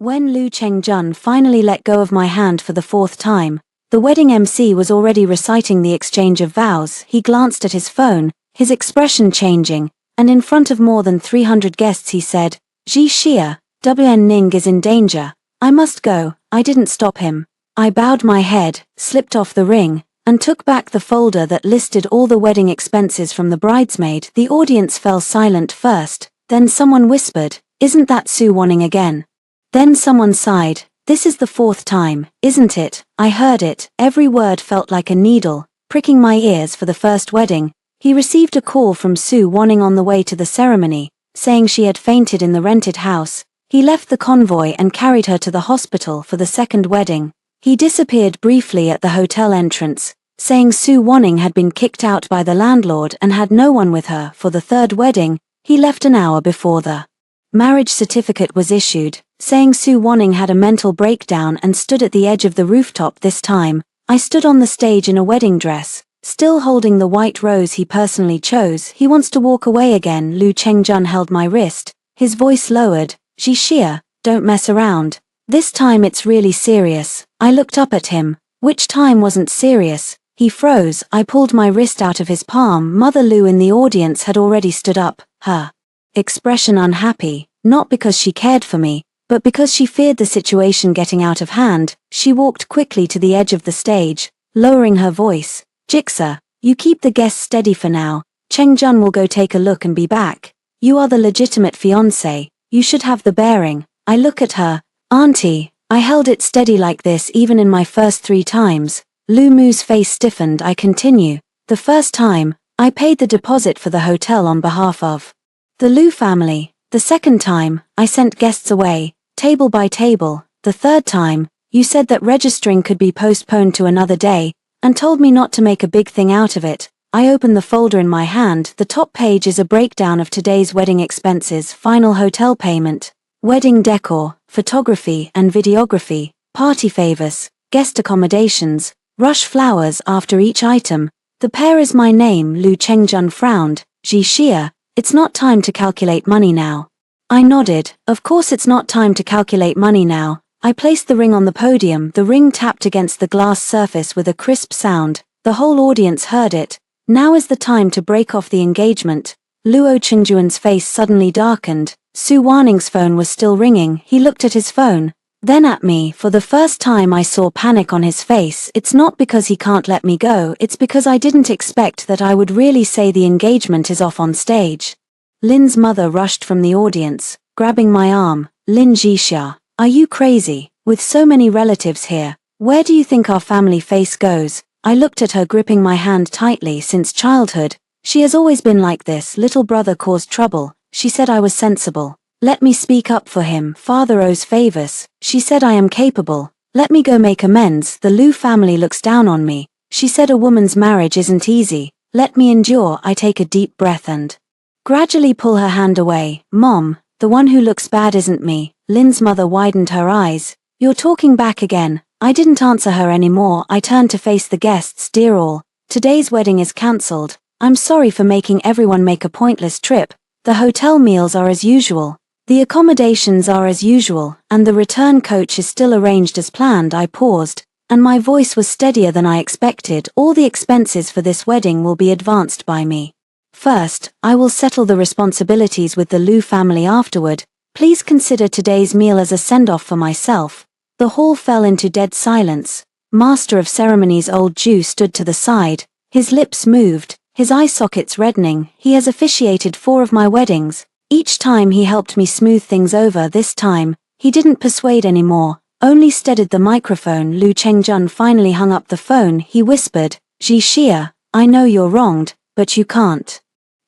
When Lu Chengjun finally let go of my hand for the fourth time, the wedding MC was already reciting the exchange of vows. He glanced at his phone, his expression changing, and in front of more than 300 guests he said, "Ji Xia, WN Ning is in danger. I must go." I didn't stop him. I bowed my head, slipped off the ring, and took back the folder that listed all the wedding expenses from the bridesmaid. The audience fell silent first, then someone whispered, "Isn't that Su Wanning again?" Then someone sighed, "This is the fourth time, isn't it?" I heard it, every word felt like a needle, pricking my ears. For the first wedding, he received a call from Su Wanning on the way to the ceremony, saying she had fainted in the rented house. He left the convoy and carried her to the hospital. For the second wedding, he disappeared briefly at the hotel entrance, saying Su Wanning had been kicked out by the landlord and had no one with her. For the third wedding, he left an hour before the marriage certificate was issued, saying Su Wanning had a mental breakdown and stood at the edge of the rooftop. This time, I stood on the stage in a wedding dress, still holding the white rose he personally chose. "He wants to walk away again." Lu Chengjun held my wrist, his voice lowered, "Ji Xia, don't mess around. This time it's really serious." I looked up at him. Which time wasn't serious? He froze. I pulled my wrist out of his palm. Mother Lu in the audience had already stood up, her expression unhappy, not because she cared for me, but because she feared the situation getting out of hand. She walked quickly to the edge of the stage, lowering her voice, "Jixia, you keep the guests steady for now. Chengjun will go take a look and be back. You are the legitimate fiancé, you should have the bearing." I look at her, "Auntie." I held it steady like this even in my first 3 times. Lu Mu's face stiffened. I continue. "The first time, I paid the deposit for the hotel on behalf of the Lu family. The second time, I sent guests away, table by table. The third time, you said that registering could be postponed to another day, and told me not to make a big thing out of it." I open the folder in my hand. The top page is a breakdown of today's wedding expenses: final hotel payment, wedding decor, photography and videography, party favors, guest accommodations, rush flowers after each item. "The pair is my name." Lu Chengjun frowned. "Ji Xia, it's not time to calculate money now." I nodded. Of course it's not time to calculate money now. I placed the ring on the podium. The ring tapped against the glass surface with a crisp sound. The whole audience heard it. Now is the time to break off the engagement. Luo Chengjun's face suddenly darkened. Su Wanning's phone was still ringing. He looked at his phone, then at me. For the first time I saw panic on his face. It's not because he can't let me go, it's because I didn't expect that I would really say the engagement is off on stage. Lin's mother rushed from the audience, grabbing my arm. "Lin Jixia, are you crazy? With so many relatives here, where do you think our family face goes?" I looked at her, gripping my hand tightly. "Since childhood, she has always been like this. Little brother caused trouble. She said I was sensible. Let me speak up for him. Father owes favors. She said I am capable. Let me go make amends. The Lu family looks down on me. She said a woman's marriage isn't easy. Let me endure." I take a deep breath and gradually pull her hand away. "Mom, the one who looks bad isn't me." Lin's mother widened her eyes. "You're talking back again." I didn't answer her anymore. I turned to face the guests. "Dear all, today's wedding is cancelled. I'm sorry for making everyone make a pointless trip. The hotel meals are as usual. The accommodations are as usual, and the return coach is still arranged as planned." I paused, and my voice was steadier than I expected. "All the expenses for this wedding will be advanced by me. First, I will settle the responsibilities with the Lu family afterward. Please consider today's meal as a send-off for myself." The hall fell into dead silence. Master of Ceremonies Old Jew stood to the side, his lips moved, his eye sockets reddening. He has officiated 4 of my weddings. Each time he helped me smooth things over. This time, he didn't persuade anymore, only steadied the microphone. Lu Chengjun finally hung up the phone. He whispered, "Ji Xia, I know you're wronged, but you can't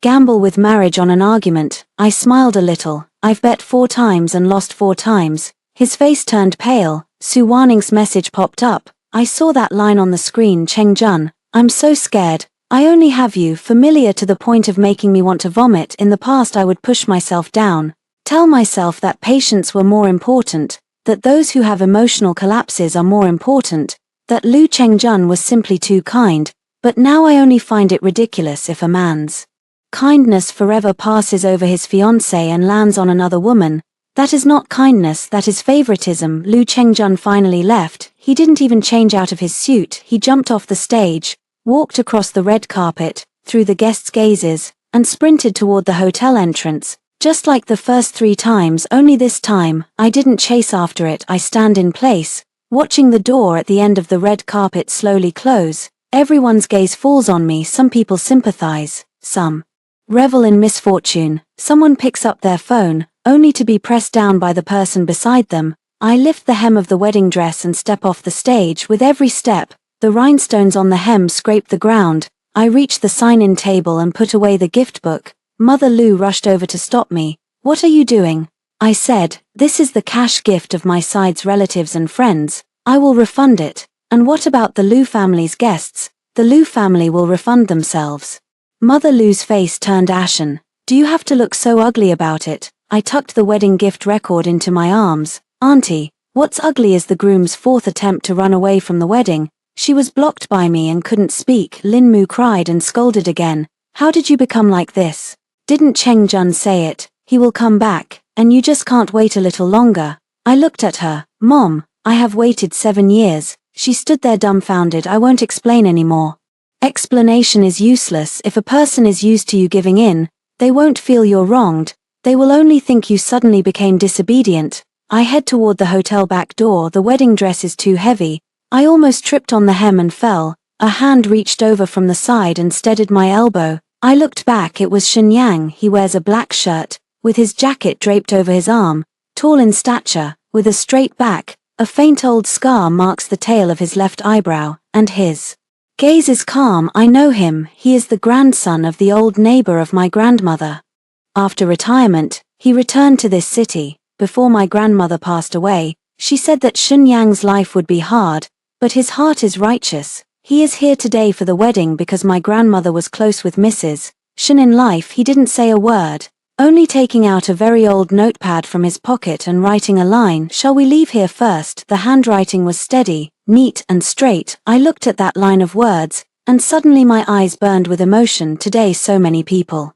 gamble with marriage on an argument." I smiled a little. "I've bet 4 times and lost 4 times. His face turned pale. Su Wanning's message popped up. I saw that line on the screen. "Chengjun, I'm so scared. I only have you," familiar to the point of making me want to vomit. In the past I would push myself down, tell myself that patients were more important, that those who have emotional collapses are more important, that Lu Chengjun was simply too kind, but now I only find it ridiculous if a man's kindness forever passes over his fiancée and lands on another woman. That is not kindness, that is favoritism. Lu Chengjun finally left. He didn't even change out of his suit. He jumped off the stage, walked across the red carpet, through the guests' gazes, and sprinted toward the hotel entrance. Just like the first 3 times, only this time, I didn't chase after it. I stand in place, watching the door at the end of the red carpet slowly close. Everyone's gaze falls on me. Some people sympathize, some revel in misfortune. Someone picks up their phone, only to be pressed down by the person beside them. I lift the hem of the wedding dress and step off the stage. With every step, the rhinestones on the hem scrape the ground. I reach the sign-in table and put away the gift book. Mother Lu rushed over to stop me. "What are you doing?" I said. "This is the cash gift of my side's relatives and friends. I will refund it." "And what about the Lu family's guests?" "The Lu family will refund themselves." Mother Lu's face turned ashen. "Do you have to look so ugly about it?" I tucked the wedding gift record into my arms. "Auntie, what's ugly is the groom's 4th attempt to run away from the wedding." She was blocked by me and couldn't speak. Lin Mu cried and scolded again. "How did you become like this? Didn't Cheng Jun say it? He will come back, and you just can't wait a little longer." I looked at her. "Mom, I have waited 7 years." She stood there dumbfounded. "I won't explain anymore. Explanation is useless. If a person is used to you giving in, they won't feel you're wronged. They will only think you suddenly became disobedient." I head toward the hotel back door. The wedding dress is too heavy. I almost tripped on the hem and fell. A hand reached over from the side and steadied my elbow. I looked back. It was Shen Yang. He wears a black shirt, with his jacket draped over his arm, tall in stature, with a straight back. A faint old scar marks the tail of his left eyebrow, and his gaze is calm. I know him. He is the grandson of the old neighbor of my grandmother. After retirement, he returned to this city. Before my grandmother passed away, she said that Shen Yang's life would be hard, but his heart is righteous. He is here today for the wedding because my grandmother was close with Mrs. Shen in life. He didn't say a word, only taking out a very old notepad from his pocket and writing a line. "Shall we leave here first?" The handwriting was steady, neat and straight. I looked at that line of words, and suddenly my eyes burned with emotion. Today so many people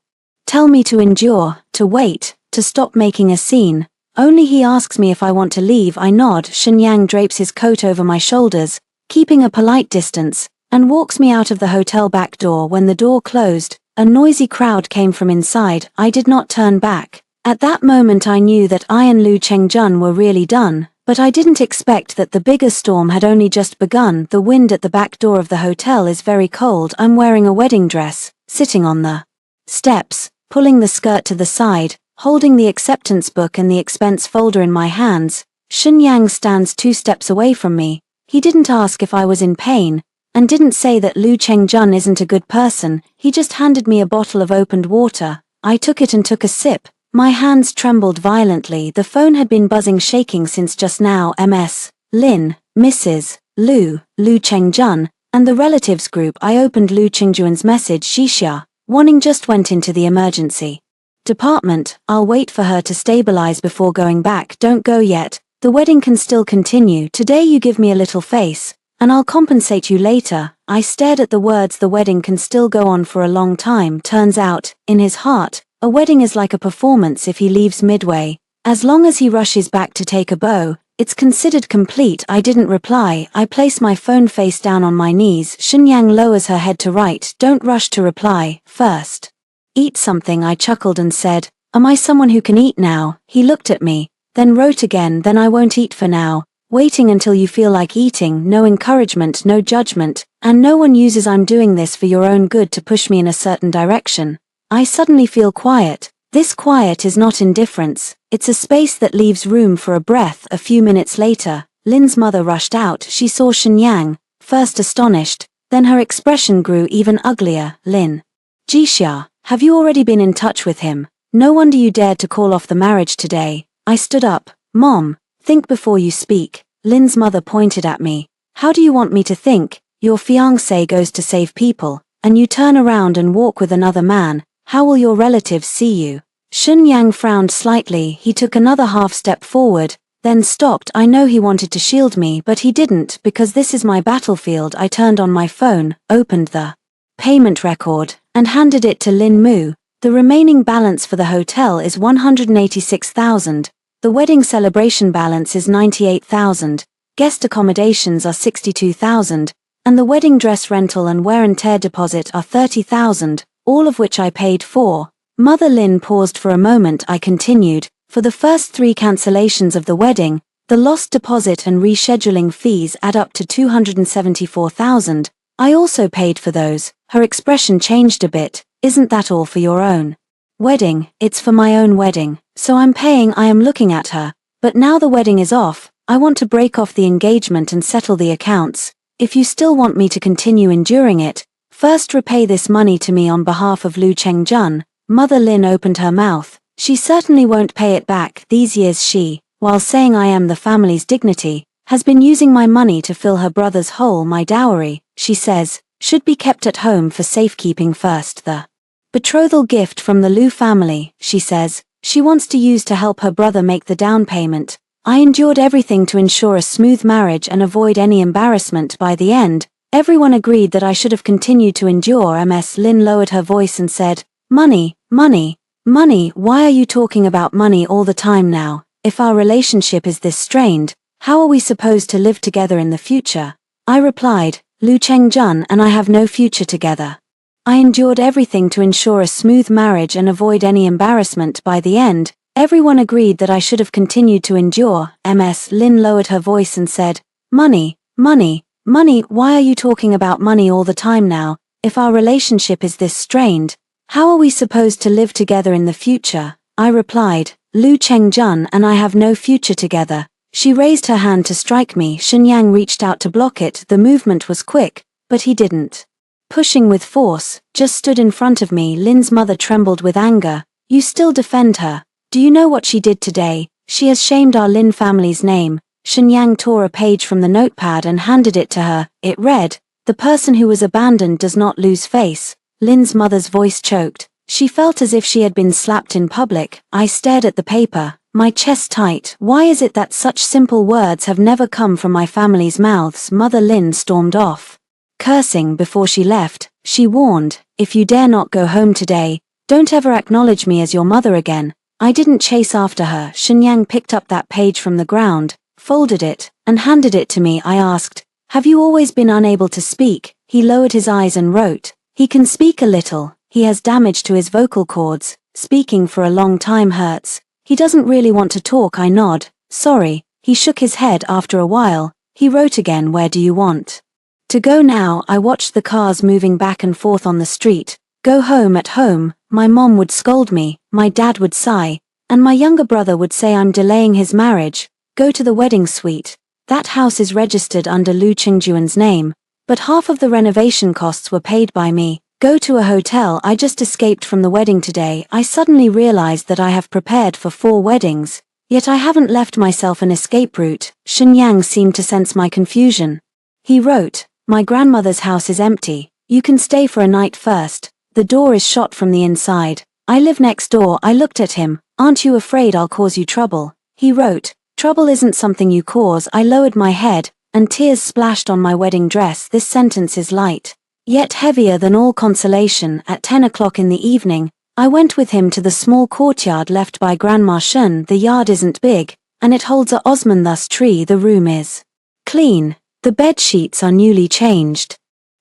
tell me to endure, to wait, to stop making a scene. Only he asks me if I want to leave. I nod. Shen Yang drapes his coat over my shoulders, keeping a polite distance, and walks me out of the hotel back door. When the door closed, a noisy crowd came from inside. I did not turn back. At that moment I knew that I and Lu Chengjun were really done, but I didn't expect that the bigger storm had only just begun. The wind at the back door of the hotel is very cold. I'm wearing a wedding dress, sitting on the steps, pulling the skirt to the side, holding the acceptance book and the expense folder in my hands. Shen Yang stands 2 steps away from me. He didn't ask if I was in pain, and didn't say that Lu Chengjun isn't a good person. He just handed me a bottle of opened water. I took it and took a sip. My hands trembled violently. The phone had been buzzing, shaking since just now. MS, Lin, Mrs. Lu Chengjun, and the relatives group. I opened Lu Chengjun's message. "Xixia, warning, just went into the emergency department. I'll wait for her to stabilize before going back." "Don't go yet. The wedding can still continue. Today you give me a little face, and I'll compensate you later." I stared at the words. The wedding can still go on for a long time. Turns out, in his heart, a wedding is like a performance. If he leaves midway, as long as he rushes back to take a bow, it's considered complete. I didn't reply. I place my phone face down on my knees. Shen Yang lowers her head to write. "Don't rush to reply. First, eat something." I chuckled and said, "Am I someone who can eat now?" He looked at me, then wrote again. "Then I won't eat for now. Waiting until you feel like eating. No encouragement, no judgment, and no one uses 'I'm doing this for your own good' to push me in a certain direction." I suddenly feel quiet. This quiet is not indifference. It's a space that leaves room for a breath. A few minutes later, Lin's mother rushed out. She saw Shen Yang, first astonished, then her expression grew even uglier. "Lin, Jixia, have you already been in touch with him? No wonder you dared to call off the marriage today." I stood up. "Mom, think before you speak." Lin's mother pointed at me. "How do you want me to think? Your fiancé goes to save people, and you turn around and walk with another man. How will your relatives see you?" Shen Yang frowned slightly. He took another half step forward, then stopped. I know he wanted to shield me, but he didn't, because this is my battlefield. I turned on my phone, opened the payment record, and handed it to Lin Mu. "The remaining balance for the hotel is 186,000. The wedding celebration balance is 98,000, guest accommodations are 62,000, and the wedding dress rental and wear and tear deposit are 30,000, all of which I paid for. Mother Lynn paused for a moment. I continued, for the first 3 cancellations of the wedding, the lost deposit and rescheduling fees add up to 274,000. I also paid for those. Her expression changed a bit. Isn't that all for your own wedding? It's for my own wedding, so I'm paying. I am looking at her. But now the wedding is off, I want to break off the engagement and settle the accounts. If you still want me to continue enduring it, first repay this money to me on behalf of Lu Chengjun. Mother Lin opened her mouth. She certainly won't pay it back. These years she, while saying I am the family's dignity, has been using my money to fill her brother's hole. My dowry, she says, should be kept at home for safekeeping. First, the betrothal gift from the Lu family, she says, she wants to use to help her brother make the down payment. I endured everything to ensure a smooth marriage and avoid any embarrassment. By the end, everyone agreed that I should have continued to endure. Ms. Lin lowered her voice and said, money, money, money. Why are you talking about money all the time now? If our relationship is this strained, how are we supposed to live together in the future? I replied, Lu Chengjun and I have no future together. I endured everything to ensure a smooth marriage and avoid any embarrassment. By the end, everyone agreed that I should have continued to endure. Ms. Lin lowered her voice and said, money, money, money. Why are you talking about money all the time now? If our relationship is this strained, how are we supposed to live together in the future? I replied, Lu Chengjun and I have no future together. She raised her hand to strike me. Shenyang reached out to block it. The movement was quick, but he didn't. Pushing with force, just stood in front of me. Lin's mother trembled with anger. You still defend her? Do you know what she did today? She has shamed our Lin family's name. Shenyang tore a page from the notepad and handed it to her. It read, the person who was abandoned does not lose face. Lin's mother's voice choked. She felt as if she had been slapped in public. I stared at the paper, my chest tight. Why is it that such simple words have never come from my family's mouths? Mother Lin stormed off, cursing. Before she left, she warned, if you dare not go home today, don't ever acknowledge me as your mother again. I didn't chase after her. Shenyang picked up that page from the ground, folded it, and handed it to me. I asked, have you always been unable to speak? He lowered his eyes and wrote, he can speak a little. He has damage to his vocal cords. Speaking for a long time hurts. He doesn't really want to talk. I nod. Sorry. He shook his head. After a while, he wrote again, where do you want to go now? I watched the cars moving back and forth on the street. Go home. At home, my mom would scold me, my dad would sigh, and my younger brother would say I'm delaying his marriage. Go to the wedding suite. That house is registered under Lu Chengjun's name, but half of the renovation costs were paid by me. Go to a hotel. I just escaped from the wedding today. I suddenly realized that I have prepared for 4 weddings, yet I haven't left myself an escape route. Shenyang seemed to sense my confusion. He wrote, my grandmother's house is empty. You can stay for a night first. The door is shut from the inside. I live next door. I looked at him. Aren't you afraid I'll cause you trouble? He wrote, trouble isn't something you cause. I lowered my head, and tears splashed on my wedding dress. This sentence is light, yet heavier than all consolation. At 10 o'clock in the evening, I went with him to the small courtyard left by Grandma Shun. The yard isn't big, and it holds a Osman thus tree. The room is clean. The bed sheets are newly changed.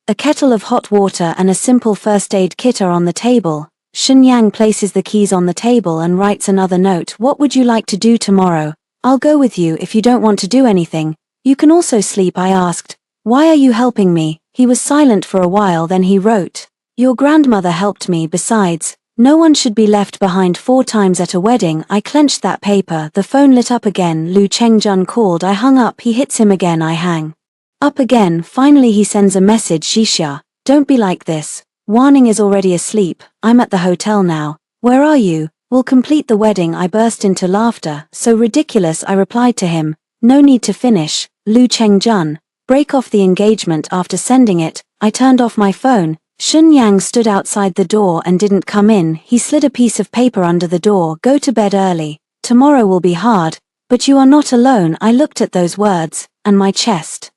A kettle of hot water and a simple first aid kit are on the table. Shenyang places the keys on the table and writes another note. What would you like to do tomorrow? I'll go with you if you don't want to do anything. You can also sleep. I asked, why are you helping me? He was silent for a while, then he wrote, your grandmother helped me. Besides, no one should be left behind 4 times at a wedding. I clenched that paper. The phone lit up again. Lu Chengjun called. I hung up. He hits him again. I hang up again. Finally he sends a message. Shisha, don't be like this. Warning is already asleep. I'm at the hotel now. Where are you? We'll complete the wedding. I burst into laughter. So ridiculous. I replied to him, no need to finish. Lu Chengjun, break off the engagement. After sending it, I turned off my phone. Shenyang stood outside the door and didn't come in. He slid a piece of paper under the door. Go to bed early. Tomorrow will be hard, but you are not alone. I looked at those words, and my chest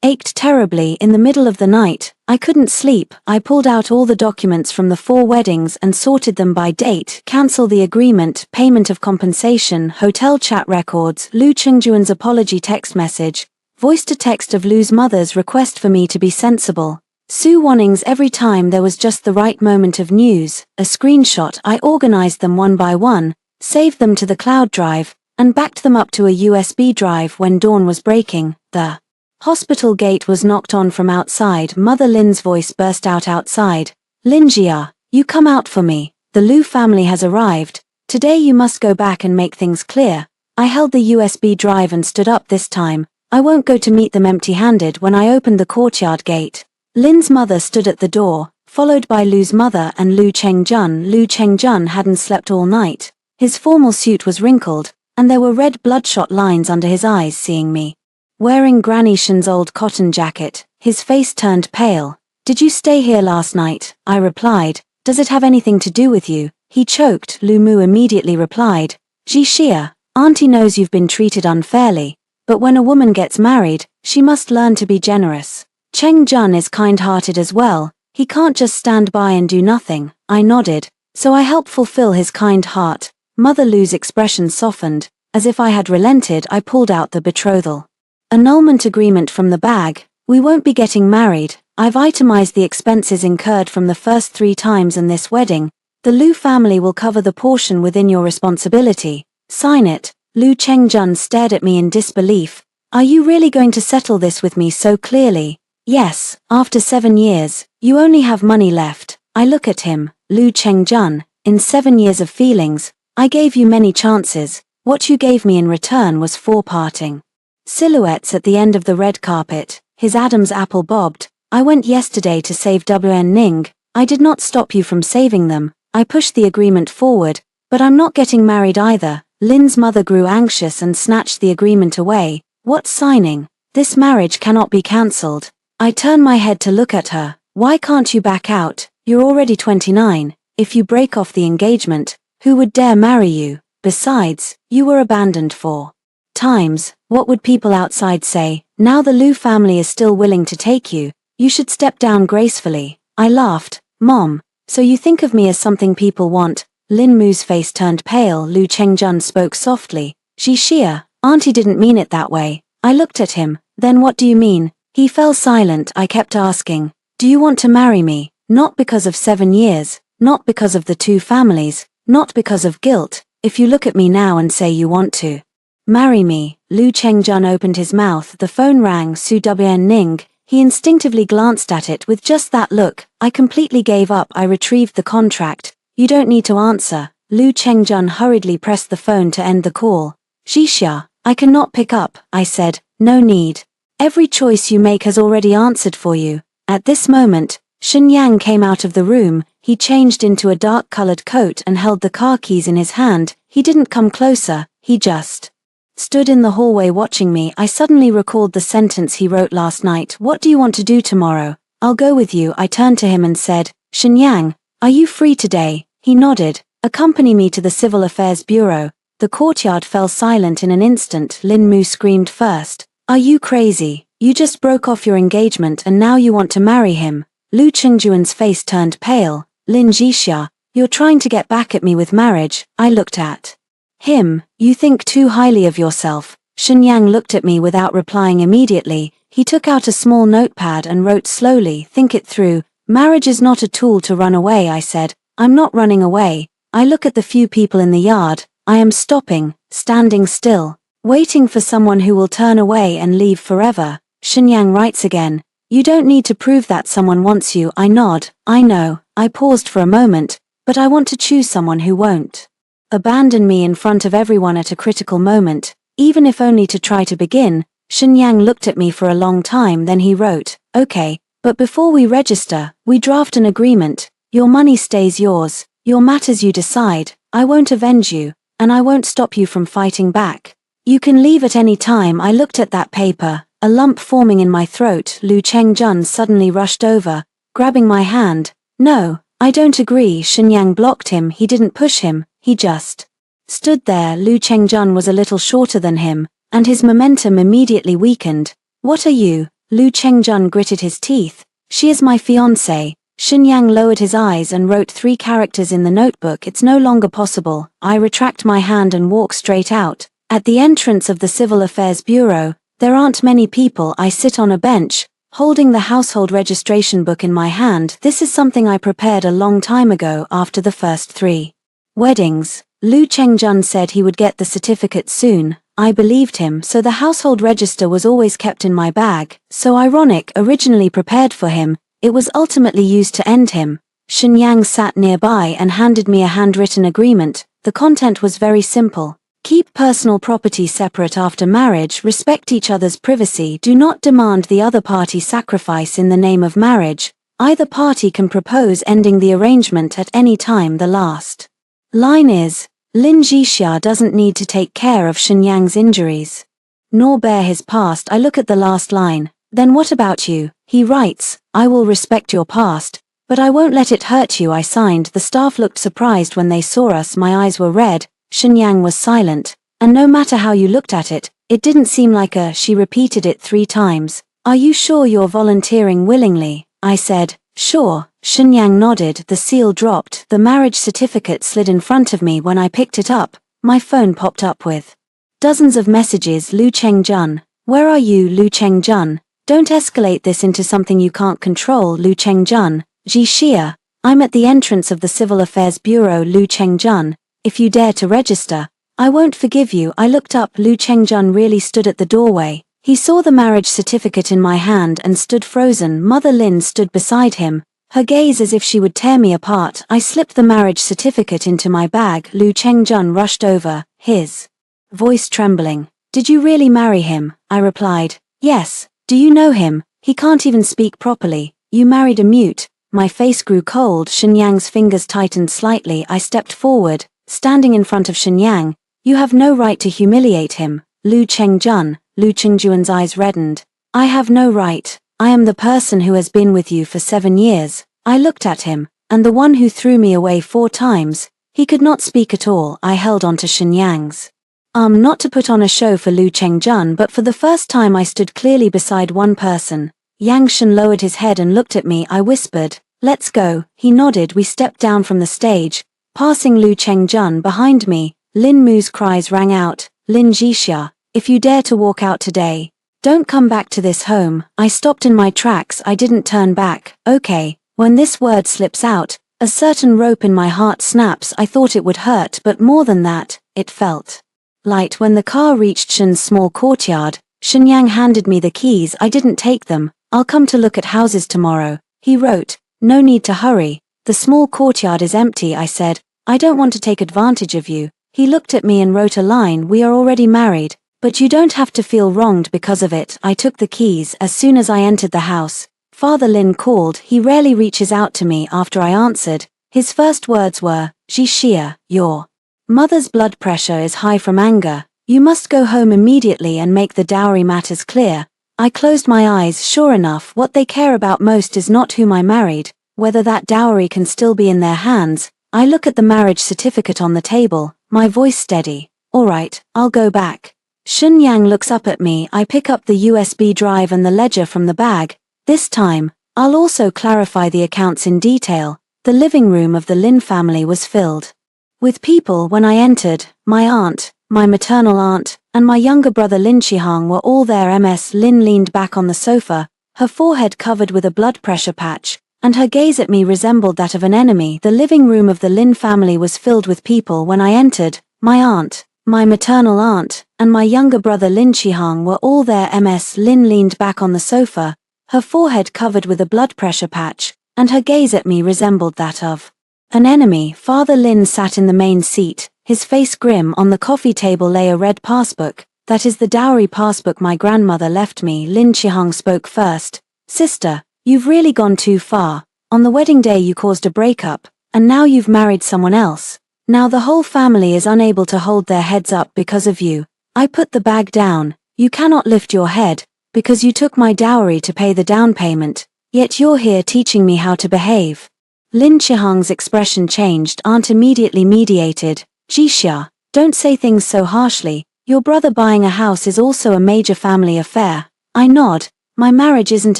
Ached terribly in the middle of the night. I couldn't sleep. I pulled out all the documents from the 4 weddings and sorted them by date: cancel the agreement, payment of compensation, hotel chat records, Lu Chengjuan's apology text message, voice to text of Lu's mother's request for me to be sensible, Sue warnings every time there was just the right moment of news, a screenshot. I organized them one by one, saved them to the cloud drive, and backed them up to a USB drive when dawn was breaking. The hospital gate was knocked on from outside. Mother Lin's voice burst out outside. Linjia, you come out for me. The Lu family has arrived. Today you must go back and make things clear. I held the USB drive and stood up this time. I won't go to meet them empty-handed. When I opened the courtyard gate, Lin's mother stood at the door, followed by Lu's mother and Lu Chengjun. Lu Chengjun hadn't slept all night. His formal suit was wrinkled, and there were red bloodshot lines under his eyes. Seeing me wearing Granny Shen's old cotton jacket, his face turned pale. Did you stay here last night? I replied. Does it have anything to do with you? He choked. Lu Mu immediately replied. Jixia, Auntie knows you've been treated unfairly, but when a woman gets married, she must learn to be generous. Cheng Jun is kind-hearted as well. He can't just stand by and do nothing. I nodded, so I helped fulfill his kind heart. Mother Lu's expression softened. As if I had relented, I pulled out the betrothal annulment agreement from the bag. We won't be getting married. I've itemized the expenses incurred from the first 3 times in this wedding. The Lu family will cover the portion within your responsibility. Sign it. Lu Chengjun stared at me in disbelief. Are you really going to settle this with me so clearly? Yes, after 7 years, you only have money left. I look at him. Lu Chengjun, in 7 years of feelings, I gave you many chances. What you gave me in return was 4 parting silhouettes at the end of the red carpet. His Adam's apple bobbed. I went yesterday to save WN Ning. I did not stop you from saving them. I pushed the agreement forward, but I'm not getting married either. Lin's mother grew anxious and snatched the agreement away. What signing? This marriage cannot be cancelled. I turn my head to look at her. Why can't you back out? You're already 29. If you break off the engagement, who would dare marry you? Besides, you were abandoned 4 times. What would people outside say? Now the Lu family is still willing to take you. You should step down gracefully. I laughed. Mom, so you think of me as something people want? Lin Mu's face turned pale. Lu Chengjun spoke softly. Jixia, Auntie didn't mean it that way. I looked at him. Then what do you mean? He fell silent. I kept asking. Do you want to marry me? Not because of 7 years. Not because of the 2 families. Not because of guilt. If you look at me now and say you want to marry me. Lu Chengjun opened his mouth. The phone rang. Su Wn Ning. He instinctively glanced at it. With just that look, I completely gave up. I retrieved the contract. You don't need to answer. Lu Chengjun hurriedly pressed the phone to end the call. Jixia, I cannot pick up, I said. No need. Every choice you make has already answered for you. At this moment, Shen Yang came out of the room. He changed into a dark-colored coat and held the car keys in his hand. He didn't come closer. He just stood in the hallway watching me. I suddenly recalled the sentence he wrote last night. What do you want to do tomorrow? I'll go with you. I turned to him and said, Shen Yang, are you free today? He nodded. Accompany me to the Civil Affairs Bureau. The courtyard fell silent in an instant. Lin Mu screamed first. Are you crazy? You just broke off your engagement and now you want to marry him. Lu Chengjuan's face turned pale. Lin Jixia, you're trying to get back at me with marriage. I looked at him. You think too highly of yourself. Shen Yang looked at me without replying immediately. He took out a small notepad and wrote slowly. Think it through. Marriage is not a tool to run away, I said. I'm not running away. I look at the few people in the yard. I am stopping, standing still, waiting for someone who will turn away and leave forever. Shen Yang writes again. You don't need to prove that someone wants you. I nod. I know. I paused for a moment, but I want to choose someone who won't abandon me in front of everyone at a critical moment, even if only to try to begin. Shen Yang looked at me for a long time, then he wrote, okay, but before we register, we draft an agreement. Your money stays yours. Your matters you decide. I won't avenge you, and I won't stop you from fighting back. You can leave at any time. I looked at that paper, a lump forming in my throat. Lu Chengjun suddenly rushed over, grabbing my hand. No, I don't agree. Shen Yang blocked him. He didn't push him, he just stood there. Lu Chengjun was a little shorter than him, and his momentum immediately weakened. What are you? Lu Chengjun gritted his teeth. She is my fiancée. Shenyang lowered his eyes and wrote 3 characters in the notebook. It's no longer possible. I retract my hand and walk straight out. At the entrance of the Civil Affairs Bureau, there aren't many people. I sit on a bench, holding the household registration book in my hand. This is something I prepared a long time ago after the first 3 weddings. Lu Chengjun said he would get the certificate soon. I believed him, so the household register was always kept in my bag. So ironic, originally prepared for him, it was ultimately used to end him. Shenyang sat nearby and handed me a handwritten agreement. The content was very simple. Keep personal property separate after marriage, respect each other's privacy, do not demand the other party sacrifice in the name of marriage. Either party can propose ending the arrangement at any time. The last line is, Lin Jixia doesn't need to take care of Shenyang's injuries, nor bear his past. I look at the last line. Then what about you? He writes, I will respect your past, but I won't let it hurt you. I signed. The staff looked surprised when they saw us. My eyes were red. Shenyang was silent, and no matter how you looked at it, it didn't seem like a. She repeated it 3 times. Are you sure you're volunteering willingly? I said, sure. Shenyang nodded. The seal dropped. The marriage certificate slid in front of me. When I picked it up, my phone popped up with dozens of messages. Lu Chengjun. Where are you, Lu Chengjun? Don't escalate this into something you can't control. Lu Chengjun. Jixia. I'm at the entrance of the Civil Affairs Bureau. Lu Chengjun. If you dare to register, I won't forgive you. I looked up. Lu Chengjun really stood at the doorway. He saw the marriage certificate in my hand and stood frozen. Mother Lin stood beside him, her gaze as if she would tear me apart. I slipped the marriage certificate into my bag. Lu Chengjun rushed over, his voice trembling. Did you really marry him? I replied, yes. Do you know him? He can't even speak properly. You married a mute. My face grew cold. Shenyang's fingers tightened slightly. I stepped forward, standing in front of Shenyang. You have no right to humiliate him. Lu Chengjun. Lu Chengjun's eyes reddened. I have no right. I am the person who has been with you for 7 years. I looked at him, and the one who threw me away 4 times. He could not speak at all. I held on to Shenyang's not to put on a show for Lu Chengjun, but for the first time I stood clearly beside one person. Yang Shen lowered his head and looked at me. I whispered, let's go. He nodded. We stepped down from the stage, passing Lu Chengjun behind me. Lin Mu's cries rang out, Lin Jixia, if you dare to walk out today, don't come back to this home. I stopped in my tracks. I didn't turn back. Okay, when this word slips out, a certain rope in my heart snaps. I thought it would hurt, but more than that, it felt light. When the car reached Shen's small courtyard, Shenyang handed me the keys. I didn't take them. I'll come to look at houses tomorrow. He wrote, no need to hurry. The small courtyard is empty. I said, I don't want to take advantage of you. He looked at me and wrote a line, we are already married, but you don't have to feel wronged because of it. I took the keys. As soon as I entered the house, Father Lin called. He rarely reaches out to me after I answered. His first words were, Jixia, your mother's blood pressure is high from anger. You must go home immediately and make the dowry matters clear. I closed my eyes. Sure enough, what they care about most is not whom I married, whether that dowry can still be in their hands. I look at the marriage certificate on the table, my voice steady. All right, I'll go back. Shenyang looks up at me. I pick up the USB drive and the ledger from the bag. This time, I'll also clarify the accounts in detail. The living room of the Lin family was filled with people when I entered. My aunt, my maternal aunt, and my younger brother Lin Qihang were all there. Ms. Lin leaned back on the sofa, her forehead covered with a blood pressure patch, and her gaze at me resembled that of an enemy. The living room of the Lin family was filled with people when I entered. My aunt, my maternal aunt, and my younger brother Lin Qihang were all there. Ms. Lin leaned back on the sofa, her forehead covered with a blood pressure patch, and her gaze at me resembled that of an enemy. Father Lin sat in the main seat, his face grim. On the coffee table lay a red passbook. That is the dowry passbook my grandmother left me. Lin Qihang spoke first. Sister, you've really gone too far. On the wedding day you caused a breakup, and now you've married someone else. Now the whole family is unable to hold their heads up because of you. I put the bag down. You cannot lift your head, because you took my dowry to pay the down payment, yet you're here teaching me how to behave. Lin Qihang's expression changed. Aunt immediately mediated. Jixia, don't say things so harshly. Your brother buying a house is also a major family affair. I nod. My marriage isn't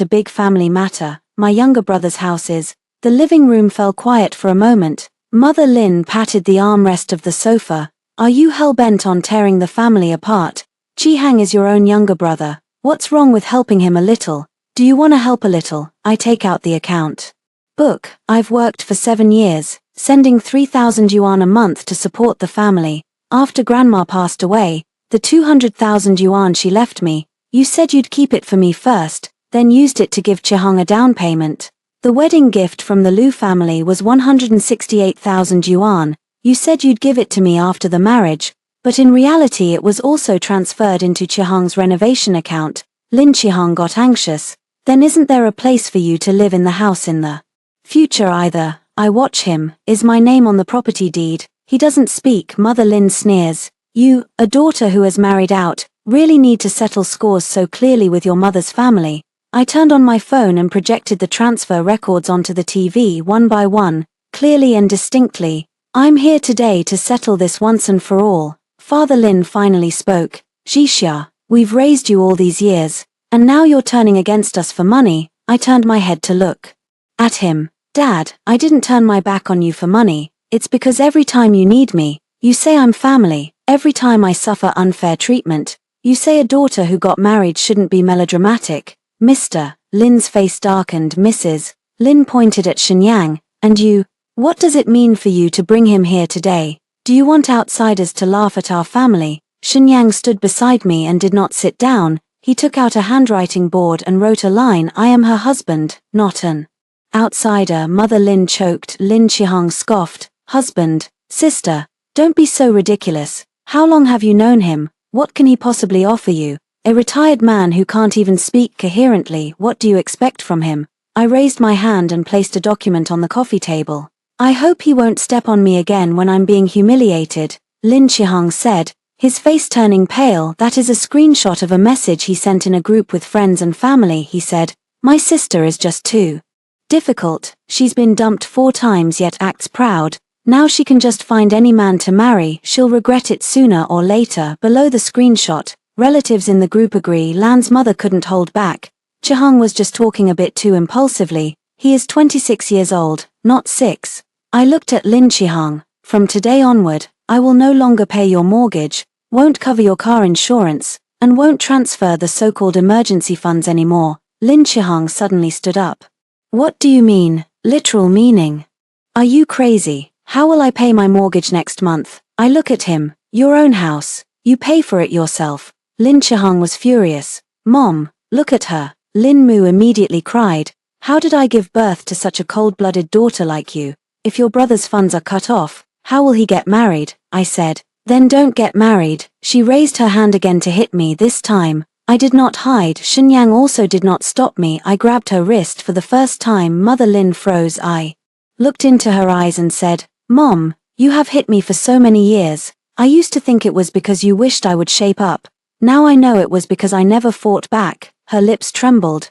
a big family matter, my younger brother's house is. The living room fell quiet for a moment. Mother Lin patted the armrest of the sofa. Are you hell-bent on tearing the family apart? Chi-hang is your own younger brother. What's wrong with helping him a little? Do you want to help a little? I take out the account book. I've worked for 7 years, sending 3,000 yuan a month to support the family. After grandma passed away, the 200,000 yuan she left me, you said you'd keep it for me first, then used it to give Chi-hang a down payment. The wedding gift from the Liu family was 168,000 yuan. You said you'd give it to me after the marriage, but in reality it was also transferred into Chi-hang's renovation account. Lin Chi-hang got anxious. Then isn't there a place for you to live in the house in the future either? I watch him. Is my name on the property deed? He doesn't speak. Mother Lin sneers. You, a daughter who has married out, really need to settle scores so clearly with your mother's family. I turned on my phone and projected the transfer records onto the TV one by one, clearly and distinctly. I'm here today to settle this once and for all. Father Lin finally spoke. Jixia, we've raised you all these years, and now you're turning against us for money. I turned my head to look at him. Dad, I didn't turn my back on you for money. It's because every time you need me, you say I'm family. Every time I suffer unfair treatment, you say a daughter who got married shouldn't be melodramatic. Mr. Lin's face darkened. Mrs. Lin pointed at Shenyang. And you? What does it mean for you to bring him here today? Do you want outsiders to laugh at our family? Shenyang stood beside me and did not sit down. He took out a handwriting board and wrote a line. I am her husband, not an outsider. Mother Lin choked. Lin Chi-hang scoffed. Husband, sister, don't be so ridiculous. How long have you known him? What can he possibly offer you? A retired man who can't even speak coherently. What do you expect from him? I raised my hand and placed a document on the coffee table. I hope he won't step on me again when I'm being humiliated, Lin Chi-hang said, his face turning pale. That is a screenshot of a message he sent in a group with friends and family. He said, my sister is just too difficult. She's been dumped 4 times yet acts proud. Now she can just find any man to marry. She'll regret it sooner or later. Below the screenshot, relatives in the group agree. Lan's mother couldn't hold back. Chi-hang was just talking a bit too impulsively. He is 26 years old, not 6. I looked at Lin Chi-hang. From today onward, I will no longer pay your mortgage, won't cover your car insurance, and won't transfer the so-called emergency funds anymore. Lin Chi-hang suddenly stood up. What do you mean? Literal meaning? Are you crazy? How will I pay my mortgage next month? I look at him. Your own house. You pay for it yourself. Lin Chi-hang was furious. Mom, look at her. Lin Mu immediately cried. How did I give birth to such a cold-blooded daughter like you? If your brother's funds are cut off, how will he get married? I said. Then don't get married. She raised her hand again to hit me. This time, I did not hide. Shenyang also did not stop me. I grabbed her wrist for the first time. Mother Lin froze. I looked into her eyes and said, Mom, you have hit me for so many years. I used to think it was because you wished I would shape up. Now I know it was because I never fought back. Her lips trembled.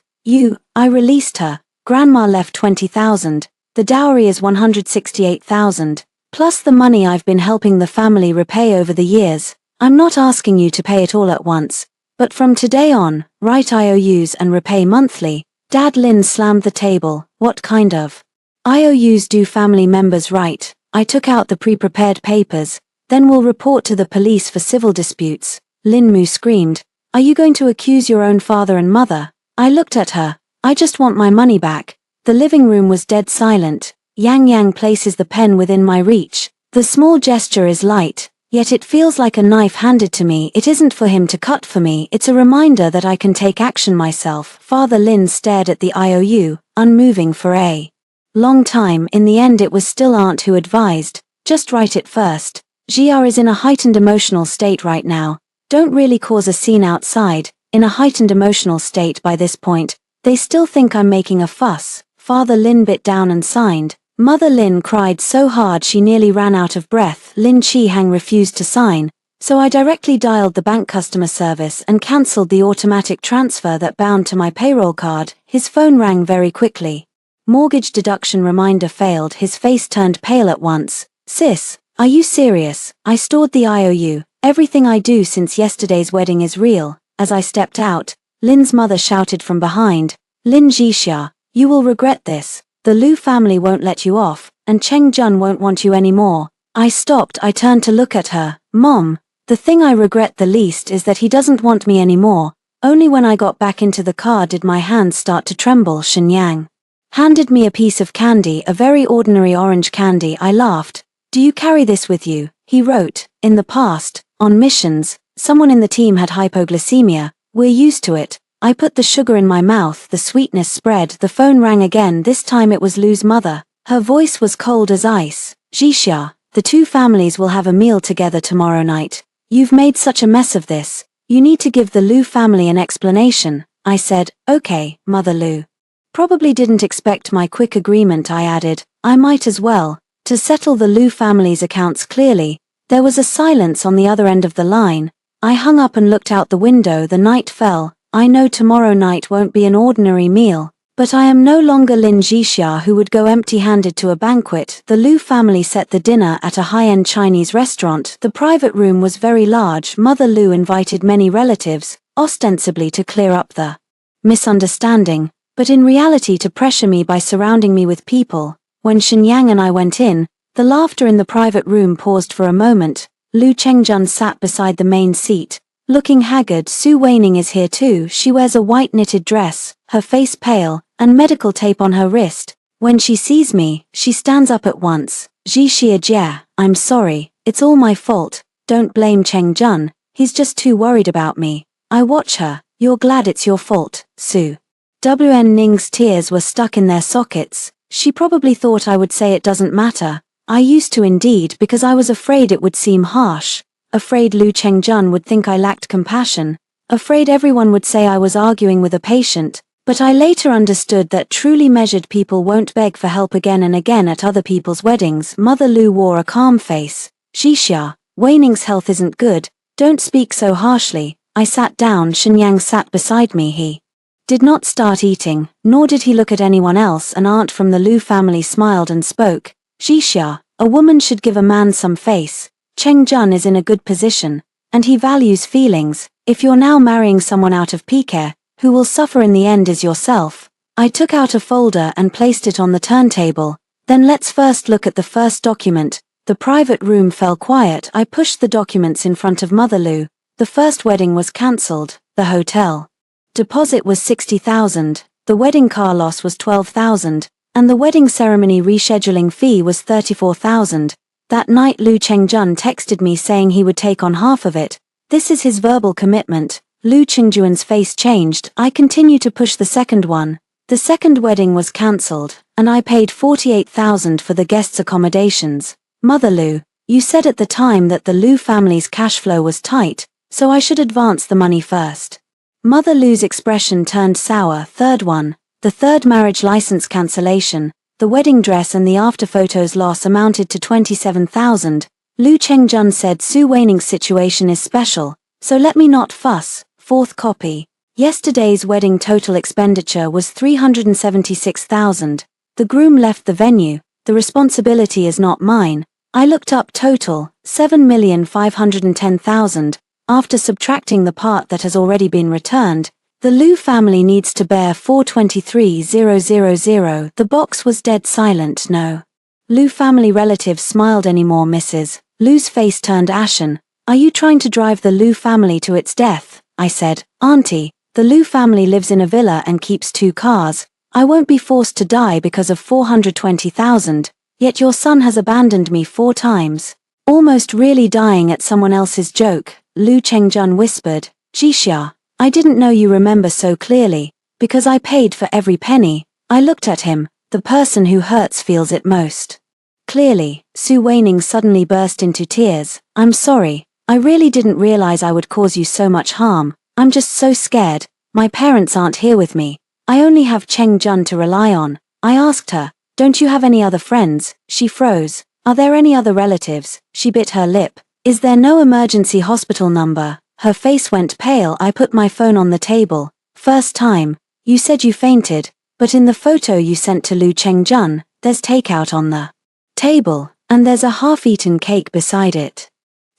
I released her. Grandma left 20,000. The dowry is 168,000. Plus the money I've been helping the family repay over the years. I'm not asking you to pay it all at once. But from today on, write IOUs and repay monthly. Dad. Lin slammed the table. What kind of IOUs do family members write? I took out the pre-prepared papers. Then we'll report to the police for civil disputes. Lin Mu screamed. Are you going to accuse your own father and mother? I looked at her. I just want my money back. The living room was dead silent. Yang Yang places the pen within my reach. The small gesture is light, yet it feels like a knife handed to me. It isn't for him to cut for me. It's a reminder that I can take action myself. Father Lin stared at the IOU, unmoving for a long time. In the end it was still Aunt who advised, just write it first. Jia is in a heightened emotional state right now. Don't really cause a scene outside. In a heightened emotional state by this point, they still think I'm making a fuss. Father Lin bit down and signed. Mother Lin cried so hard she nearly ran out of breath. Lin Chi-hang refused to sign, so I directly dialed the bank customer service and cancelled the automatic transfer that bound to my payroll card. His phone rang very quickly. Mortgage deduction reminder failed. His face turned pale at once. Sis, are you serious? I stored the IOU. Everything I do since yesterday's wedding is real. As I stepped out, Lin's mother shouted from behind. Lin Jixia, you will regret this. The Lu family won't let you off, and Cheng Jun won't want you anymore. I stopped. I turned to look at her. Mom, the thing I regret the least is that he doesn't want me anymore. Only when I got back into the car did my hands start to tremble. Shenyang handed me a piece of candy, a very ordinary orange candy. I laughed. Do you carry this with you? He wrote. In the past, on missions, someone in the team had hypoglycemia. We're used to it. I put the sugar in my mouth, the sweetness spread. The phone rang again. This time it was Lu's mother. Her voice was cold as ice. Jixia, the two families will have a meal together tomorrow night. You've made such a mess of this. You need to give the Lu family an explanation. I said, okay, Mother Lu. Probably didn't expect my quick agreement. I added, I might as well. To settle the Lu family's accounts clearly. There was a silence on the other end of the line. I hung up and looked out the window. The night fell. I know tomorrow night won't be an ordinary meal, but I am no longer Lin Jixia who would go empty-handed to a banquet. The Lu family set the dinner at a high-end Chinese restaurant. The private room was very large. Mother Lu invited many relatives, ostensibly to clear up the misunderstanding, but in reality to pressure me by surrounding me with people. When Shenyang and I went in, the laughter in the private room paused for a moment. Lu Chengjun sat beside the main seat, looking haggard. Su Weining is here too. She wears a white knitted dress, her face pale, and medical tape on her wrist. When she sees me, she stands up at once. Jixia Jia, I'm sorry, it's all my fault. Don't blame Chengjun, he's just too worried about me. I watch her. You're glad it's your fault, Su. Wn Ning's tears were stuck in their sockets. She probably thought I would say it doesn't matter. I used to indeed, because I was afraid it would seem harsh. Afraid Lu Chengjun would think I lacked compassion. Afraid everyone would say I was arguing with a patient. But I later understood that truly measured people won't beg for help again and again at other people's weddings. Mother Lu wore a calm face. Jixia, Weining's health isn't good. Don't speak so harshly. I sat down. Shenyang sat beside me. He did not start eating, nor did he look at anyone else. An aunt from the Lu family smiled and spoke. Jixia, a woman should give a man some face. Cheng Jun is in a good position, and he values feelings. If you're now marrying someone out of pique, who will suffer in the end is yourself. I took out a folder and placed it on the turntable. Then let's first look at the first document. The private room fell quiet. I pushed the documents in front of Mother Lu. The first wedding was cancelled. The hotel deposit was 60,000. The wedding car loss was 12,000. And the wedding ceremony rescheduling fee was 34,000. That night Lu Chengjun texted me saying he would take on half of it. This is his verbal commitment. Lu Chengjuan's face changed. I continue to push the second one. The second wedding was cancelled, and I paid 48,000 for the guests' accommodations. Mother Lu, you said at the time that the Lu family's cash flow was tight, so I should advance the money first. Mother Lu's expression turned sour. Third one. The third marriage license cancellation, the wedding dress and the after photos loss amounted to 27,000. Lu Chengjun said Su Weining's situation is special, so let me not fuss. Fourth copy. Yesterday's wedding total expenditure was 376,000. The groom left the venue. The responsibility is not mine. I looked up total, 7,510,000. After subtracting the part that has already been returned, the Lu family needs to bear 423,000. The box was dead silent. No. Lu family relatives smiled anymore. Mrs. Lu's face turned ashen. Are you trying to drive the Lu family to its death? I said. Auntie, the Lu family lives in a villa and keeps 2 cars. I won't be forced to die because of 420,000. Yet your son has abandoned me 4 times. Almost really dying at someone else's joke, Lu Chengjun whispered. Jixia, I didn't know you remember so clearly, because I paid for every penny. I looked at him. The person who hurts feels it most clearly. Su Weining suddenly burst into tears. I'm sorry. I really didn't realize I would cause you so much harm. I'm just so scared. My parents aren't here with me. I only have Cheng Jun to rely on. I asked her, don't you have any other friends? She froze. Are there any other relatives? She bit her lip. Is there no emergency hospital number? Her face went pale. I put my phone on the table. First time. You said you fainted, but in the photo you sent to Lu Chengjun, there's takeout on the table, and there's a half-eaten cake beside it.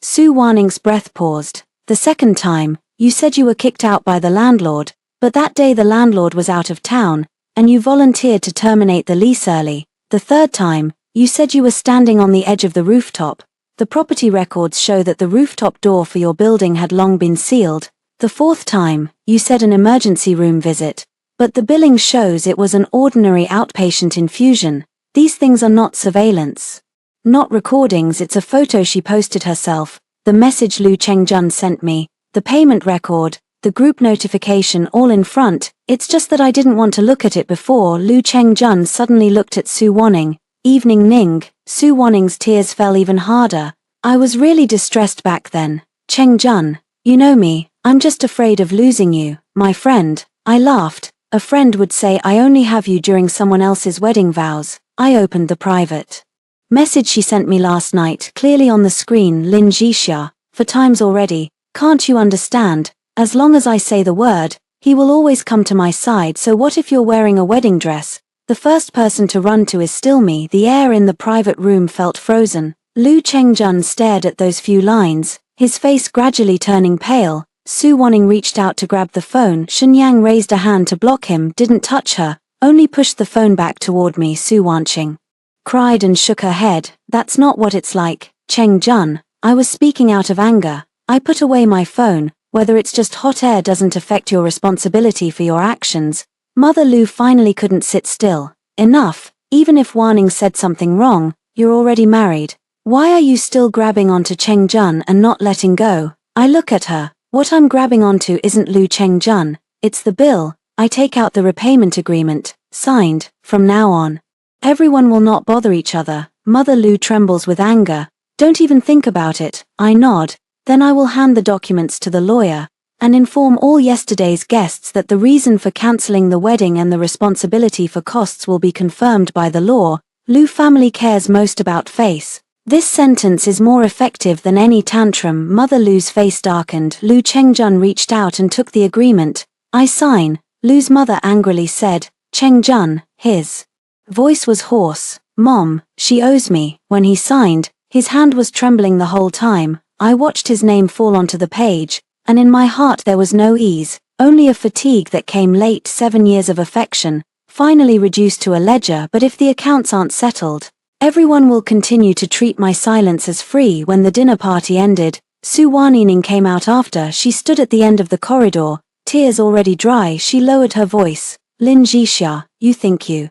Su Waning's breath paused. The second time, you said you were kicked out by the landlord, But that day the landlord was out of town, and you volunteered to terminate the lease early. The third time, you said you were standing on the edge of the rooftop. The property records show that the rooftop door for your building had long been sealed. The fourth time, you said an emergency room visit. But the billing shows it was an ordinary outpatient infusion. These things are not surveillance. Not recordings, it's a photo she posted herself, the message Lu Chengjun sent me, the payment record, the group notification all in front. It's just that I didn't want to look at it before. Lu Chengjun suddenly looked at Su Wanning. Evening Ning. Su Wanning's tears fell even harder. I was really distressed back then. Chengjun, you know me, I'm just afraid of losing you, my friend. I laughed. A friend would say I only have you during someone else's wedding vows. I opened the private message she sent me last night, clearly on the screen. Lin Jixia, for times already, can't you understand? As long as I say the word, he will always come to my side. So what if you're wearing a wedding dress? The first person to run to is still me. The air in the private room felt frozen. Lu Chengjun stared at those few lines, his face gradually turning pale. Su Wanning reached out to grab the phone. Shenyang raised a hand to block him, didn't touch her, only pushed the phone back toward me. Su Wanqing cried and shook her head. That's not what it's like, Chengjun. I was speaking out of anger. I put away my phone. Whether it's just hot air doesn't affect your responsibility for your actions. Mother Lu finally couldn't sit still. Enough, even if Wanning said something wrong, you're already married. Why are you still grabbing onto Chengjun and not letting go? I look at her. What I'm grabbing onto isn't Lu Chengjun, it's the bill. I take out the repayment agreement, signed. From now on, everyone will not bother each other. Mother Lu trembles with anger. Don't even think about it. I nod. Then I will hand the documents to the lawyer and inform all yesterday's guests that the reason for cancelling the wedding and the responsibility for costs will be confirmed by the law. Lu family cares most about face. This sentence is more effective than any tantrum. Mother Lu's face darkened. Lu Chengjun reached out and took the agreement. I sign. Lu's mother angrily said. Chengjun, his voice was hoarse. Mom, she owes me. When he signed, his hand was trembling the whole time. I watched his name fall onto the page, and in my heart there was no ease, only a fatigue that came late. 7 years of affection, finally reduced to a ledger. But if the accounts aren't settled, everyone will continue to treat my silence as free. When the dinner party ended, Su Wanning came out after. She stood at the end of the corridor, tears already dry. She lowered her voice. Lin Jixia, you think you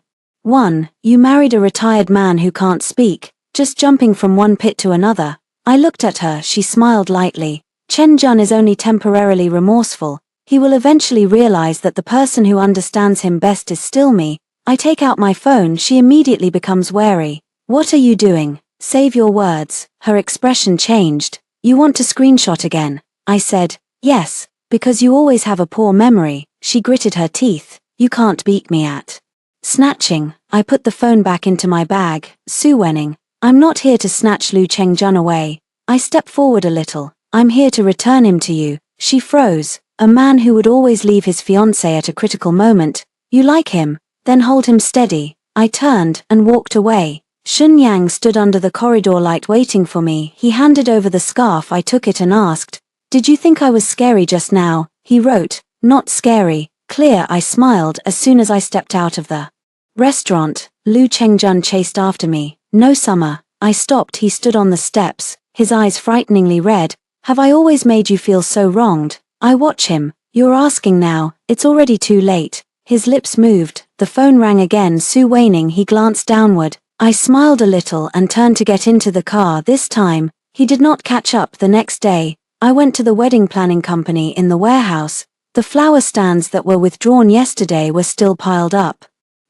married a retired man who can't speak, just jumping from one pit to another. I looked at her. She smiled lightly. Chengjun is only temporarily remorseful. He will eventually realize that the person who understands him best is still me. I take out my phone. She immediately becomes wary. What are you doing? Save your words. Her expression changed. You want to screenshot again? I said, yes, because you always have a poor memory. She gritted her teeth. You can't beat me at snatching. I put the phone back into my bag. Su Wanning, I'm not here to snatch Lu Chengjun away. I stepped forward a little. I'm here to return him to you. She froze. A man who would always leave his fiancée at a critical moment. You like him? Then hold him steady. I turned and walked away. Shenyang stood under the corridor light waiting for me. He handed over the scarf. I took it and asked, did you think I was scary just now? He wrote, not scary, clear. I smiled as soon as I stepped out of the restaurant. Lu Chengjun chased after me. No summer. I stopped. He stood on the steps, his eyes frighteningly red. Have I always made you feel so wronged? I watch him. You're asking now. It's already too late. His lips moved. The phone rang again. Su Wanning. He glanced downward. I smiled a little and turned to get into the car. This time, he did not catch up. The next day, I went to the wedding planning company in the warehouse. The flower stands that were withdrawn yesterday were still piled up.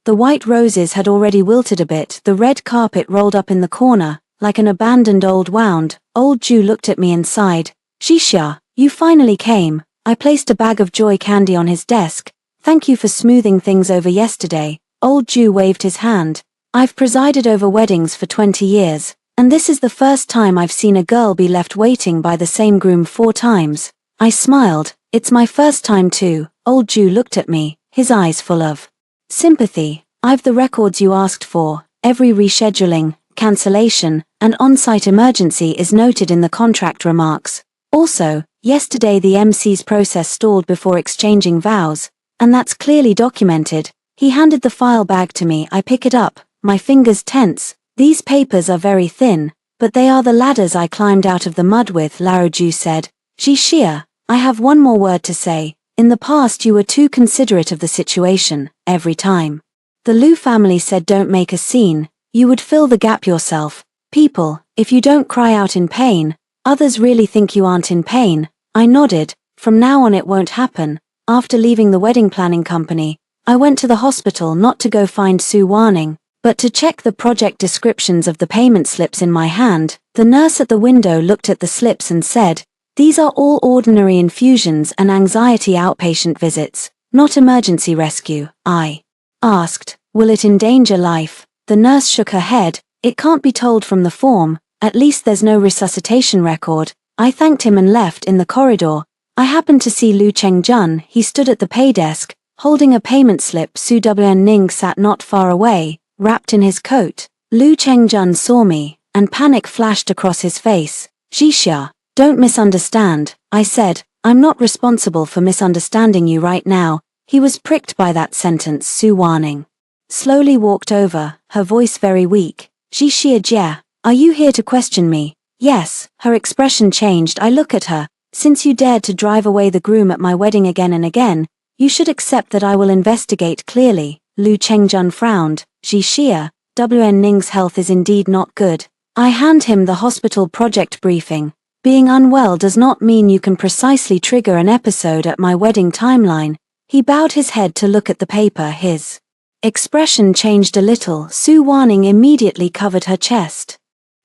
The white roses had already wilted a bit. The red carpet rolled up in the corner, like an abandoned old wound. Old Jew looked at me and sighed. Jixia, you finally came. I placed a bag of joy candy on his desk. Thank you for smoothing things over yesterday. Old Jew waved his hand. I've presided over weddings for 20 years, and this is the first time I've seen a girl be left waiting by the same groom 4 times. I smiled. It's my first time too. Old Jew looked at me, his eyes full of sympathy. I've the records you asked for. Every rescheduling, cancellation, and on-site emergency is noted in the contract remarks. Also, yesterday the MC's process stalled before exchanging vows. and that's clearly documented. He handed the file bag to me. I pick it up, my fingers tense. These papers are very thin, but they are the ladders I climbed out of the mud with, Laroju said. Jixia, I have one more word to say. In the past you were too considerate of the situation, every time. The Lu family said don't make a scene, you would fill the gap yourself. People, if you don't cry out in pain, others really think you aren't in pain. I nodded. From now on it won't happen. After leaving the wedding planning company, I went to the hospital not to go find Su Warning, but to check the project descriptions of the payment slips in my hand. The nurse at the window looked at the slips and said, "These are all ordinary infusions and anxiety outpatient visits, not emergency rescue." I asked, "Will it endanger life?" The nurse shook her head. "It can't be told from the form, at least there's no resuscitation record." I thanked him and left. In the corridor, I happened to see Lu Chengjun. He stood at the pay desk, holding a payment slip. Su Ning sat not far away, wrapped in his coat. Lu Chengjun saw me, and panic flashed across his face. "Jixia, don't misunderstand," I said. "I'm not responsible for misunderstanding you right now." He was pricked by that sentence. Su Warning slowly walked over, her voice very weak. "Jixia Jie, are you here to question me?" "Yes." Her expression changed. I look at her. "Since you dared to drive away the groom at my wedding again and again, you should accept that I will investigate clearly." Lu Chengjun frowned. "Jixia, Ning's health is indeed not good." I hand him the hospital project briefing. "Being unwell does not mean you can precisely trigger an episode at my wedding timeline." He bowed his head to look at the paper. His expression changed a little. Su Warning immediately covered her chest.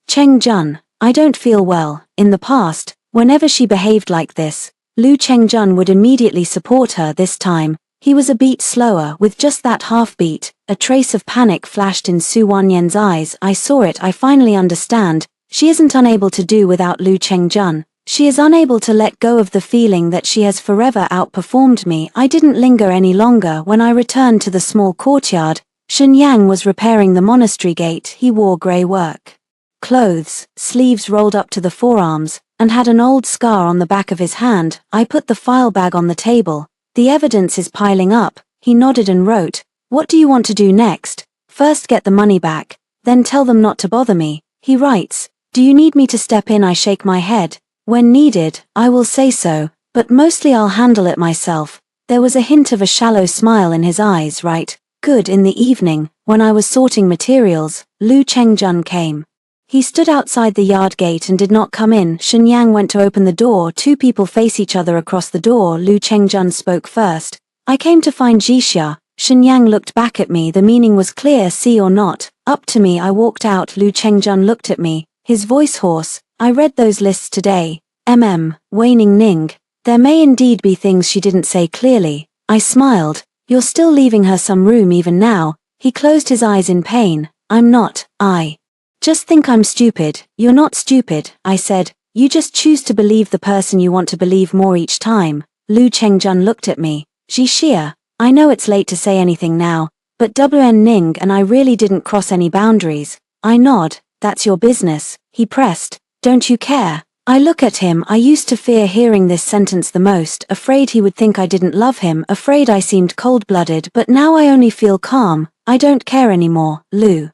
"Chengjun, I don't feel well." In the past, whenever she behaved like this, Lu Chengjun would immediately support her. This time, he was a beat slower. With just that half-beat, a trace of panic flashed in Su Wanyen's eyes. I saw it. I finally understand. She isn't unable to do without Lu Chengjun. She is unable to let go of the feeling that she has forever outperformed me. I didn't linger any longer. When I returned to the small courtyard, Shenyang was repairing the monastery gate. He wore grey work clothes, sleeves rolled up to the forearms, and had an old scar on the back of his hand. I put the file bag on the table. "The evidence is piling up." He nodded and wrote, "What do you want to do next?" "First get the money back, then tell them not to bother me." He writes, "Do you need me to step in?" I shake my head. "When needed, I will say so, but mostly I'll handle it myself." There was a hint of a shallow smile in his eyes. "Right, good." In the evening, when I was sorting materials, Lu Chengjun came. He stood outside the yard gate and did not come in. Shenyang went to open the door. Two people face each other across the door. Lu Chengjun spoke first. "I came to find Jixia." Shenyang looked back at me. The meaning was clear. "See or not, up to me." I walked out. Lu Chengjun looked at me, his voice hoarse. "I read those lists today. Waning Ning. There may indeed be things she didn't say clearly." I smiled. "You're still leaving her some room even now." He closed his eyes in pain. "I'm not. I just think I'm stupid." "You're not stupid," I said. "You just choose to believe the person you want to believe more each time." Lu Chengjun looked at me. "Jixia, I know it's late to say anything now, but Ning and I really didn't cross any boundaries." I nod. "That's your business." He pressed. "Don't you care?" I look at him. I used to fear hearing this sentence the most, afraid he would think I didn't love him, afraid I seemed cold-blooded, but now I only feel calm. I don't care anymore. Lu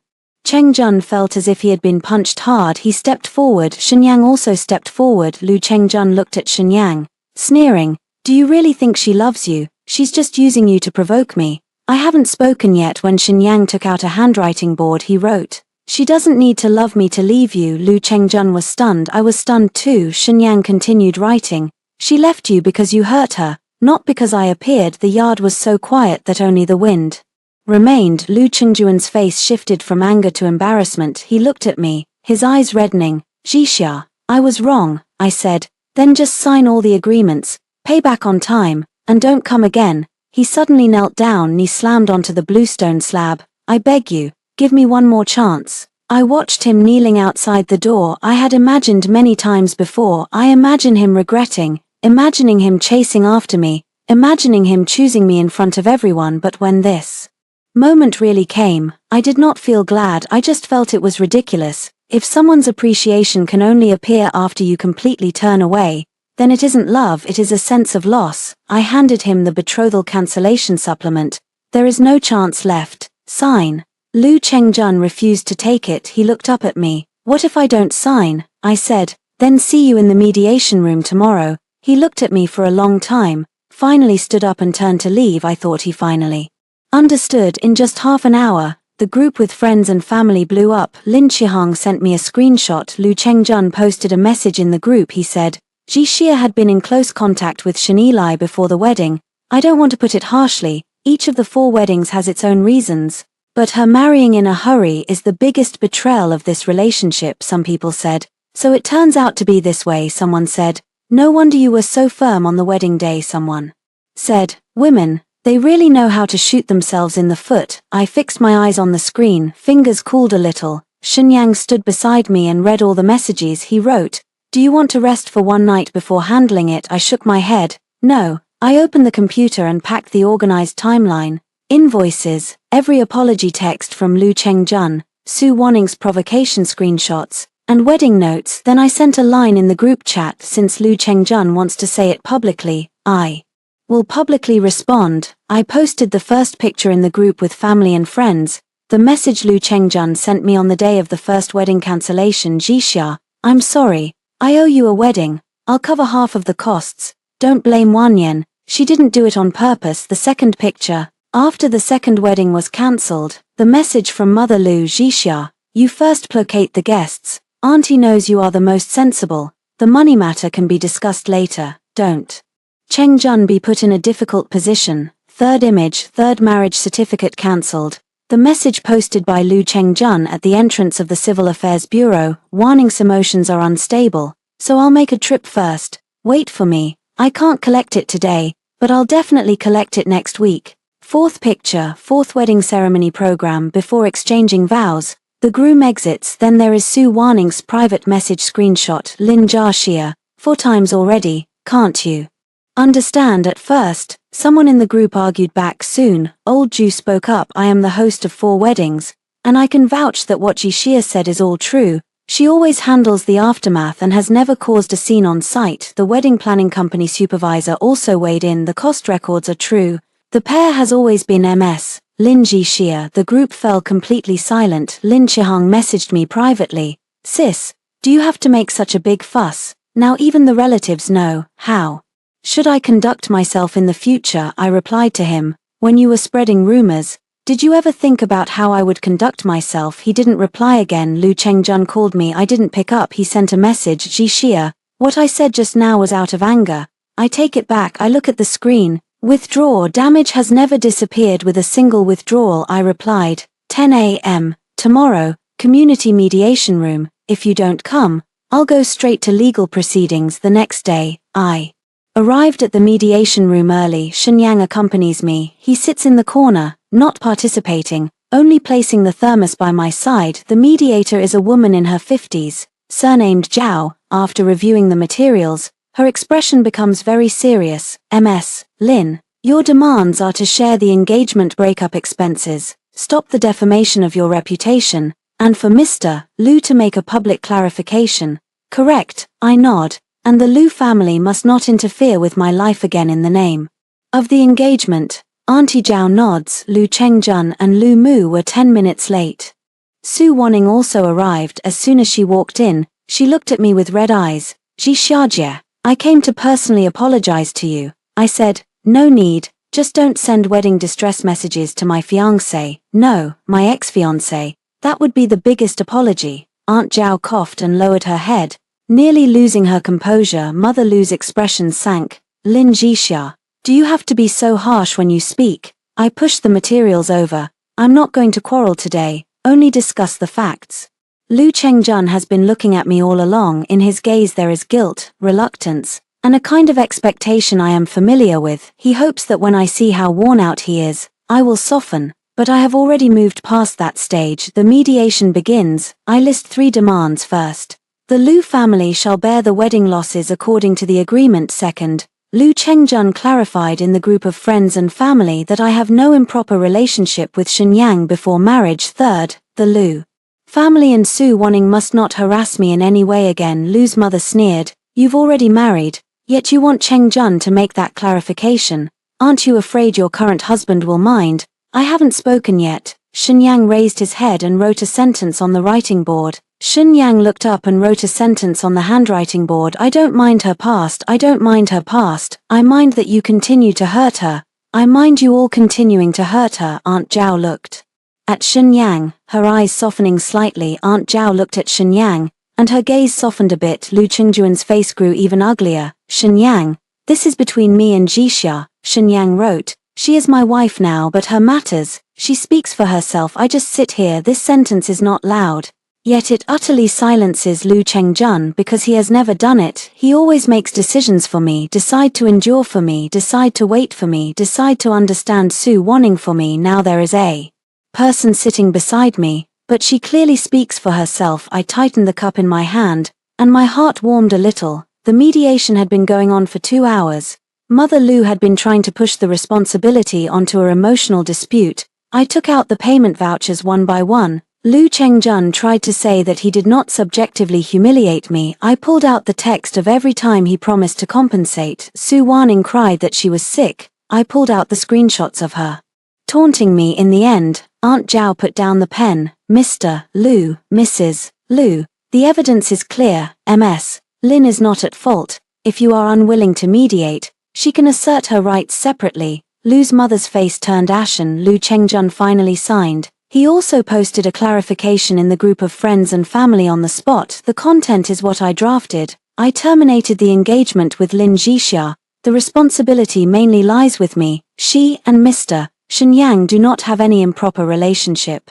Chengjun felt as if he had been punched hard. He stepped forward. Shenyang also stepped forward. Lu Chengjun looked at Shenyang, sneering. "Do you really think she loves you? She's just using you to provoke me." I haven't spoken yet when Shenyang took out a handwriting board. He wrote, "She doesn't need to love me to leave you." Lu Chengjun was stunned. I was stunned too. Shenyang continued writing, "She left you because you hurt her, not because I appeared." The yard was so quiet that only the wind remained. Lu Chengjun's face shifted from anger to embarrassment. He looked at me, his eyes reddening. "Jixia, I was wrong," I said. "Then just sign all the agreements, pay back on time, and don't come again." He suddenly knelt down, knee slammed onto the bluestone slab. "I beg you, give me one more chance." I watched him kneeling outside the door. I had imagined many times before. I imagine him regretting, imagining him chasing after me, imagining him choosing me in front of everyone. But when this moment really came, I did not feel glad. I just felt it was ridiculous. If someone's appreciation can only appear after you completely turn away, Then it isn't love, it is a sense of loss. I handed him the betrothal cancellation supplement. There is no chance left. Sign. Lu Chengjun refused to take it. He looked up at me. What if I don't sign? I said. Then see you in the mediation room tomorrow. He looked at me for a long time, finally stood up and turned to leave. I thought he finally understood. In just half an hour, the group with friends and family blew up. Lin Chihong sent me a screenshot. Lu Chengjun posted a message in the group. He said, Ji Xia had been in close contact with Shen Yilai before the wedding. I don't want to put it harshly, each of the 4 weddings has its own reasons, but her marrying in a hurry is the biggest betrayal of this relationship, some people said. So it turns out to be this way, someone said. No wonder you were so firm on the wedding day, someone said. Women, they really know how to shoot themselves in the foot. I fixed my eyes on the screen, fingers cooled a little. Shenyang stood beside me and read all the messages he wrote. Do you want to rest for one night before handling it? I shook my head. No. I opened the computer and packed the organized timeline. Invoices, every apology text from Lu Chengjun, Su Wanning's provocation screenshots, and wedding notes. Then I sent a line in the group chat. Since Lu Chengjun wants to say it publicly, I will publicly respond. I posted the first picture in the group with family and friends. The message Lu Chengjun sent me on the day of the first wedding cancellation. Jixia, I'm sorry. I owe you a wedding. I'll cover half of the costs. Don't blame Wanyan. She didn't do it on purpose. The second picture. After the second wedding was cancelled, the message from Mother Lu. Jixia, you first placate the guests. Auntie knows you are the most sensible. The money matter can be discussed later. Don't Chengjun be put in a difficult position. Third image, third marriage certificate cancelled. The message posted by Lu Chengjun at the entrance of the Civil Affairs Bureau. Warning's emotions are unstable, so I'll make a trip first. Wait for me. I can't collect it today, but I'll definitely collect it next week. Fourth picture, fourth wedding ceremony program. Before exchanging vows, the groom exits. Then there is Su Wanning's private message screenshot. Lin Jiaxia, 4 times already, can't you understand? At first, someone in the group argued back. Soon, old Ju spoke up. I am the host of 4 weddings, and I can vouch that what Jixia said is all true. She always handles the aftermath and has never caused a scene on site. The wedding planning company supervisor also weighed in. The cost records are true. The pair has always been MS. Lin Jixia. The group fell completely silent. Lin Chihong messaged me privately. Sis, do you have to make such a big fuss? Now even the relatives know. How should I conduct myself in the future? I replied to him. When you were spreading rumors, did you ever think about how I would conduct myself? He didn't reply again. Lu Chengjun called me. I didn't pick up. He sent a message. Jixia, what I said just now was out of anger. I take it back. I look at the screen. Withdraw. Damage has never disappeared with a single withdrawal. I replied. 10 a.m. tomorrow, community mediation room. If you don't come, I'll go straight to legal proceedings. The next day, I arrived at the mediation room early. Shenyang accompanies me. He sits in the corner, not participating, only placing the thermos by my side. The mediator is a woman in her 50s, surnamed Zhao. After reviewing the materials, her expression becomes very serious. Ms. Lin, your demands are to share the engagement breakup expenses, stop the defamation of your reputation, and for Mr. Lu to make a public clarification. Correct, I nod, and the Lu family must not interfere with my life again in the name of the engagement. Auntie Zhao nods. Lu Chengjun and Lu Mu were 10 minutes late. Su Wanning also arrived. As soon as she walked in, she looked at me with red eyes. Ji Xiajie, I came to personally apologize to you. I said, no need, just don't send wedding distress messages to my fiancé. No, my ex-fiancé. That would be the biggest apology. Aunt Zhao coughed and lowered her head, nearly losing her composure. Mother Lu's expression sank. Lin Jixia, do you have to be so harsh when you speak? I pushed the materials over. I'm not going to quarrel today, only discuss the facts. Lu Chengjun has been looking at me all along. In his gaze there is guilt, reluctance, and a kind of expectation I am familiar with. He hopes that when I see how worn out he is, I will soften, but I have already moved past that stage. The mediation begins. I list 3 demands. First, the Lu family shall bear the wedding losses according to the agreement. Second, Lu Chengjun clarified in the group of friends and family that I have no improper relationship with Shenyang before marriage. Third, the Lu family and Su Wanning must not harass me in any way again. Lu's mother sneered. You've already married. Yet you want Cheng Jun to make that clarification. Aren't you afraid your current husband will mind? I haven't spoken yet. Shenyang raised his head and wrote a sentence on the writing board. Shenyang looked up and wrote a sentence on the handwriting board. I don't mind her past, I don't mind her past. I mind that you continue to hurt her. I mind you all continuing to hurt her. Aunt Zhao looked at Shenyang, her eyes softening slightly. Aunt Zhao looked at Shenyang, and her gaze softened a bit. Lu Chengjuan's face grew even uglier. Shenyang, this is between me and Jixia, Shenyang wrote. She is my wife now, but her matters. She speaks for herself. I just sit here. This sentence is not loud. Yet it utterly silences Lu Chengjun because he has never done it. He always makes decisions for me, decide to endure for me, decide to wait for me, decide to understand Su Wanning for me. Now there is a person sitting beside me, but she clearly speaks for herself. I tightened the cup in my hand, and my heart warmed a little. The mediation had been going on for 2 hours. Mother Lu had been trying to push the responsibility onto her emotional dispute. I took out the payment vouchers one by one. Lu Chengjun tried to say that he did not subjectively humiliate me. I pulled out the text of every time he promised to compensate. Su Wanning cried that she was sick. I pulled out the screenshots of her taunting me. In the end, Aunt Zhao put down the pen. Mr. Lu, Mrs. Lu, the evidence is clear. Ms. Lin is not at fault. If you are unwilling to mediate, she can assert her rights separately. Lu's mother's face turned ashen. Lu Chengjun finally signed. He also posted a clarification in the group of friends and family on the spot. The content is what I drafted. I terminated the engagement with Lin Jixia. The responsibility mainly lies with me. She and Mr. Shenyang do not have any improper relationship.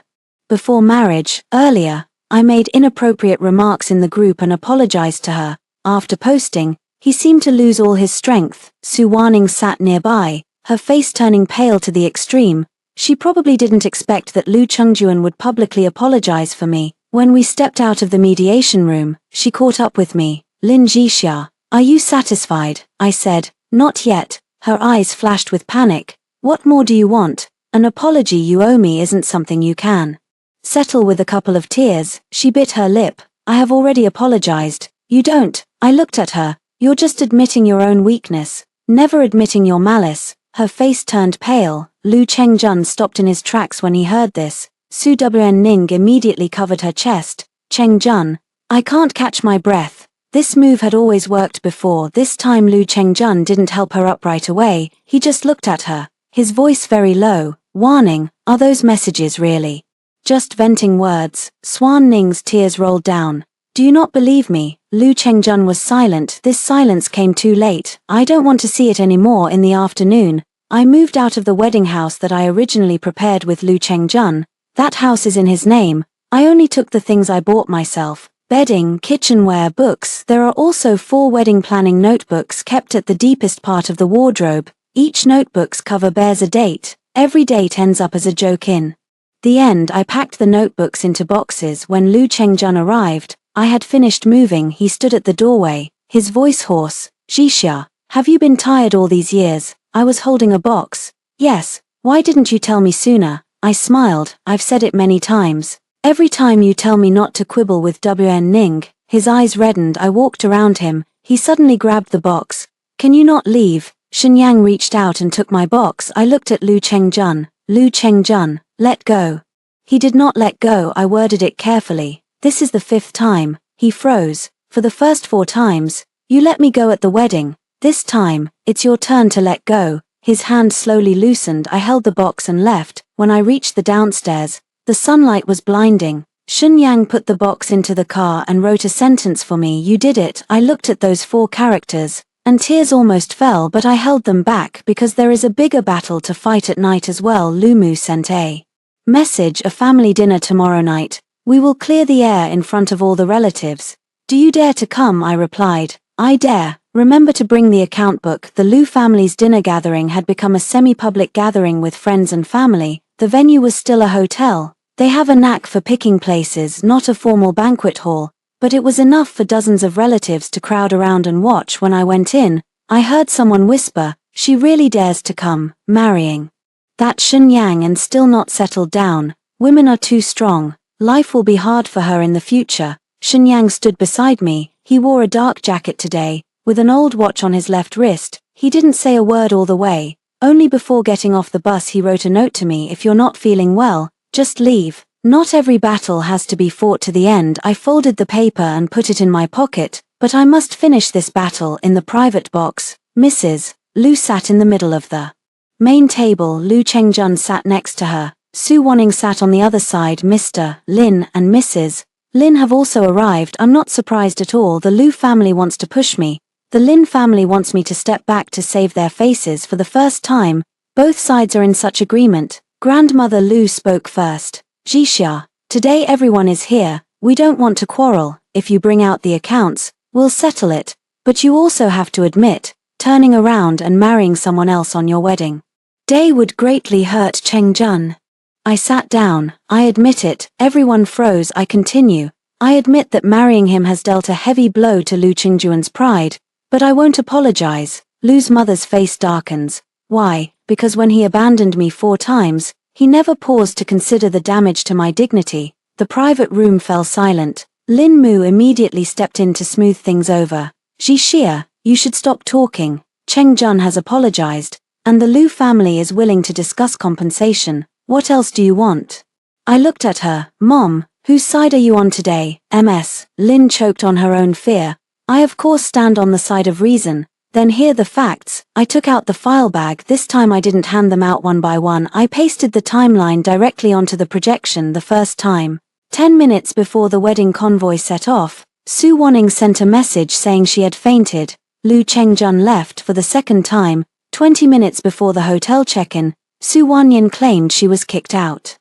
Before marriage, earlier, I made inappropriate remarks in the group and apologized to her. After posting, he seemed to lose all his strength. Su Wanning sat nearby, her face turning pale to the extreme. She probably didn't expect that Lu Chengjuan would publicly apologize for me. When we stepped out of the mediation room, she caught up with me. Lin Jixia, are you satisfied? I said. Not yet. Her eyes flashed with panic. What more do you want? An apology you owe me isn't something you can settle with a couple of tears. She bit her lip. I have already apologized. You don't. I looked at her. You're just admitting your own weakness, never admitting your malice. Her face turned pale. Lu Chengjun stopped in his tracks when he heard this. Su Ning immediately covered her chest. Chengjun, I can't catch my breath. This move had always worked before. This time Lu Chengjun didn't help her up right away. He just looked at her, his voice very low. Warning, are those messages really just venting words? Swan Ning's tears rolled down. Do you not believe me? Lu Chengjun was silent. This silence came too late. I don't want to see it anymore. In the afternoon, I moved out of the wedding house that I originally prepared with Lu Chengjun. That house is in his name. I only took the things I bought myself. Bedding, kitchenware, books. There are also 4 wedding planning notebooks kept at the deepest part of the wardrobe. Each notebook's cover bears a date. Every date ends up as a joke. In the end, I packed the notebooks into boxes. When Lu Chengjun arrived, I had finished moving. He stood at the doorway, his voice hoarse. Jixia, have you been tired all these years? I was holding a box. Yes, why didn't you tell me sooner? I smiled. I've said it many times. Every time you tell me not to quibble with WN Ning. His eyes reddened. I walked around him. He suddenly grabbed the box. Can you not leave? Shenyang reached out and took my box. I looked at Lu Chengjun. Lu Chengjun, let go. He did not let go. I worded it carefully. This is the 5th time. He froze. For the first 4 times, you let me go at the wedding. This time, it's your turn to let go. His hand slowly loosened. I held the box and left. When I reached the downstairs, the sunlight was blinding. Shenyang put the box into the car and wrote a sentence for me. You did it. I looked at those 4 characters, and tears almost fell, but I held them back because there is a bigger battle to fight at night as well. Lumu sent a message, a family dinner tomorrow night. We will clear the air in front of all the relatives. Do you dare to come? I replied. I dare. Remember to bring the account book. The Lu family's dinner gathering had become a semi-public gathering with friends and family. The venue was still a hotel. They have a knack for picking places, not a formal banquet hall, but it was enough for dozens of relatives to crowd around and watch. When I went in, I heard someone whisper, she really dares to come, marrying that Shenyang and still not settled down. Women are too strong. Life will be hard for her in the future. Shenyang stood beside me. He wore a dark jacket today, with an old watch on his left wrist. He didn't say a word all the way. Only before getting off the bus he wrote a note to me: "If you're not feeling well, just leave. Not every battle has to be fought to the end." I folded the paper and put it in my pocket. "But I must finish this battle." In the private box, Mrs. Liu sat in the middle of the main table. Liu Chengjun sat next to her. Su Wanning sat on the other side. Mr. Lin and Mrs. Lin have also arrived. I'm not surprised at all. The Liu family wants to push me. The Lin family wants me to step back to save their faces for the first time. Both sides are in such agreement. Grandmother Liu spoke first. "Jixia, today everyone is here. We don't want to quarrel. If you bring out the accounts, we'll settle it. But you also have to admit, turning around and marrying someone else on your wedding day would greatly hurt Chengjun." I sat down. "I admit it." Everyone froze. I continue. "I admit that marrying him has dealt a heavy blow to Liu Qingjuan's pride, but I won't apologize." Liu's mother's face darkens. "Why?" "Because when he abandoned me 4 times, he never paused to consider the damage to my dignity." The private room fell silent. Lin Mu immediately stepped in to smooth things over. "Jixia, you should stop talking. Chengjun has apologized, and the Liu family is willing to discuss compensation. What else do you want?" I looked at her. "Mom, whose side are you on today?" "MS." Lin choked on her own fear. "I of course stand on the side of reason." "Then hear the facts." I took out the file bag. This time I didn't hand them out one by one. I pasted the timeline directly onto the projection the first time. 10 minutes before the wedding convoy set off, Su Wanning sent a message saying she had fainted. Liu Chengjun left for the second time. 20 minutes before the hotel check-in, Su Wanyin claimed she was kicked out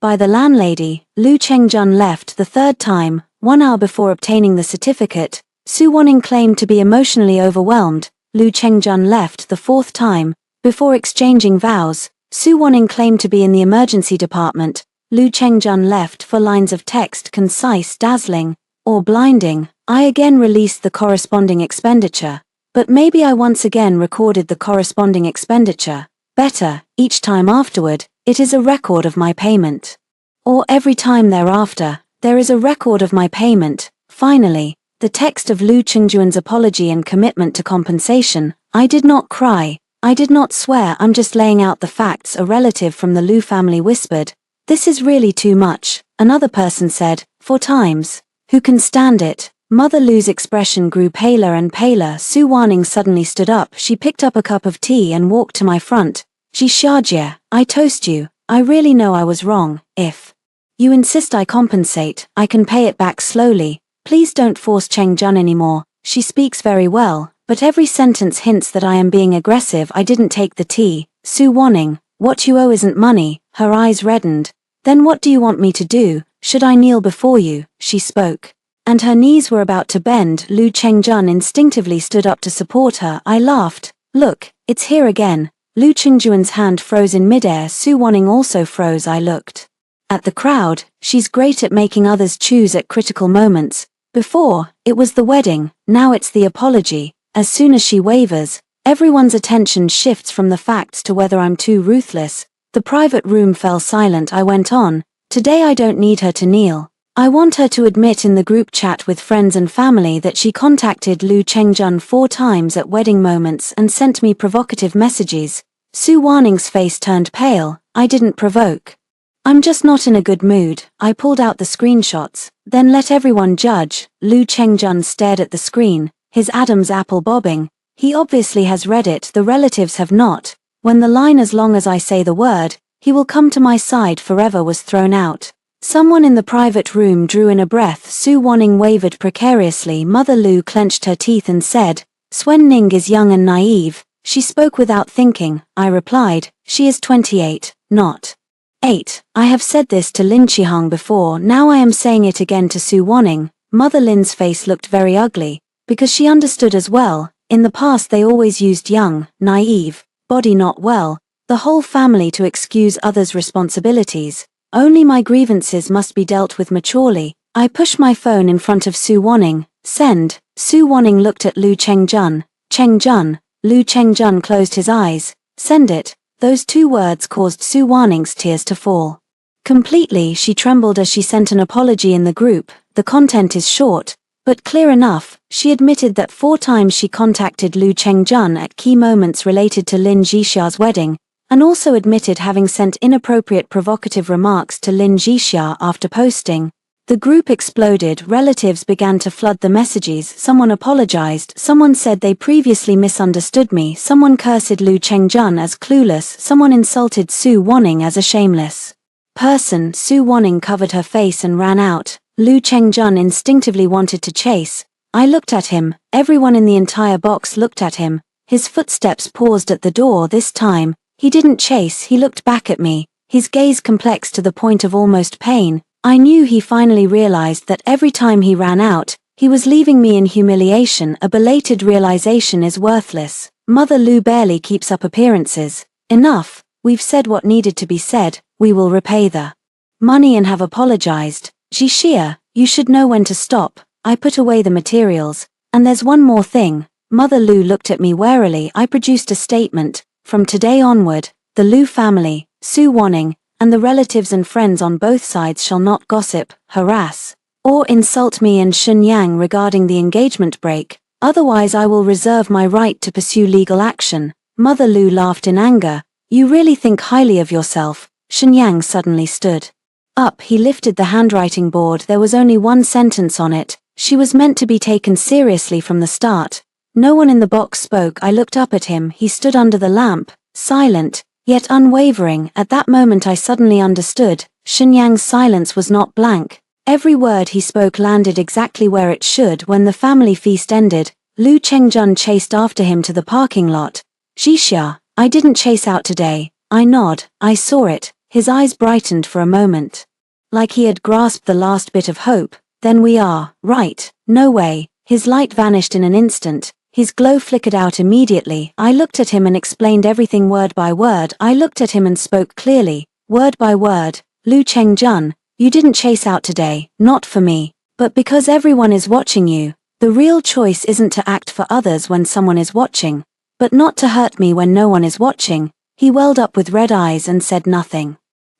by the landlady. Liu Chengjun left the third time. 1 hour before obtaining the certificate, Su Wanning claimed to be emotionally overwhelmed. Liu Chengjun left the 4th time. Before exchanging vows, Su Wanning claimed to be in the emergency department. Liu Chengjun left for lines of text: concise, dazzling, or blinding. I again released the corresponding expenditure. But maybe I once again recorded the corresponding expenditure. Better, each time afterward, it is a record of my payment. Or every time thereafter, there is a record of my payment. Finally, the text of Liu Qingjuan's apology and commitment to compensation. "I did not cry. I did not swear. I'm just laying out the facts." A relative from the Liu family whispered, "This is really too much." Another person said, 4 times. Who can stand it? Mother Liu's expression grew paler and paler. Su Wanning suddenly stood up. She picked up a cup of tea and walked to my front. "Jixia, I toast you. I really know I was wrong. If you insist I compensate, I can pay it back slowly. Please don't force Chengjun anymore. She speaks very well, but every sentence hints that I am being aggressive." I didn't take the tea. "Su Wanning, what you owe isn't money." Her eyes reddened. "Then what do you want me to do? Should I kneel before you?" She spoke, and her knees were about to bend. Liu Chengjun instinctively stood up to support her. I laughed. "Look, it's here again." Liu Qingjuan's hand froze in midair. Su Wanning also froze. I looked at the crowd. She's great at making others choose at critical moments. Before, it was the wedding, now it's the apology. As soon as she wavers, everyone's attention shifts from the facts to whether I'm too ruthless. The private room fell silent. I went on. "Today I don't need her to kneel. I want her to admit in the group chat with friends and family that she contacted Liu Chengjun 4 times at wedding moments and sent me provocative messages." Su Wanning's face turned pale. "I didn't provoke. I'm just not in a good mood." I pulled out the screenshots. "Then let everyone judge." Liu Chengjun stared at the screen, his Adam's apple bobbing. He obviously has read it. The relatives have not. When the line "as long as I say the word, he will come to my side forever" was thrown out, someone in the private room drew in a breath. Su Wanning wavered precariously. Mother Liu clenched her teeth and said, "Swen Ning is young and naive." She spoke without thinking. I replied, "She is 28, not 8. I have said this to Lin Qihong before. Now I am saying it again to Su Wanning." Mother Lin's face looked very ugly, because she understood as well. In the past they always used young, naive, body not well, the whole family to excuse others' responsibilities. Only my grievances must be dealt with maturely. I pushed my phone in front of Su Wanning. "Send." Su Wanning looked at Liu Chengjun. "Chengjun." Liu Chengjun closed his eyes. "Send it." Those 2 words caused Su Wanning's tears to fall completely. She trembled as she sent an apology in the group. The content is short, But clear enough, she admitted that 4 times she contacted Lu Chengjun at key moments related to Lin Jixia's wedding, and also admitted having sent inappropriate provocative remarks to Lin Jixia after posting. The group exploded, relatives began to flood the messages, someone apologized, someone said they previously misunderstood me, someone cursed Lu Chengjun as clueless, someone insulted Su Wanning as a shameless person. Su Wanning covered her face and ran out. Lu Chengjun instinctively wanted to chase. I looked at him, everyone in the entire box looked at him, his footsteps paused at the door. This time, he didn't chase, he looked back at me, his gaze complex to the point of almost pain. I knew he finally realized that every time he ran out, he was leaving me in humiliation. A belated realization is worthless. Mother Lu barely keeps up appearances. Enough, we've said what needed to be said, we will repay the money and have apologized. Jixia, you should know when to stop. I put away the materials. And there's one more thing. Mother Lu looked at me warily. I produced a statement. From today onward, the Lu family, Su Wanning, and the relatives and friends on both sides shall not gossip, harass, or insult me and Shenyang regarding the engagement break, otherwise I will reserve my right to pursue legal action. Mother Lu laughed in anger. You really think highly of yourself. Shenyang suddenly stood up. He lifted the handwriting board. There was only one sentence on it. She was meant to be taken seriously from the start. No one in the box spoke. I looked up at him. He stood under the lamp, silent, yet unwavering. At that moment I suddenly understood. Shenyang's silence was not blank. Every word he spoke landed exactly where it should. When the family feast ended, Lu Chengjun chased after him to the parking lot. Jixia, I didn't chase out today. I nod. I saw it. His eyes brightened for a moment, like he had grasped the last bit of hope. Then we are, right? No way. His light vanished in an instant. His glow flickered out immediately. I looked at him and explained everything word by word. I looked at him and spoke clearly, word by word. Lu Chengjun, you didn't chase out today, not for me, but because everyone is watching you. The real choice isn't to act for others when someone is watching, but not to hurt me when no one is watching. He welled up with red eyes and said nothing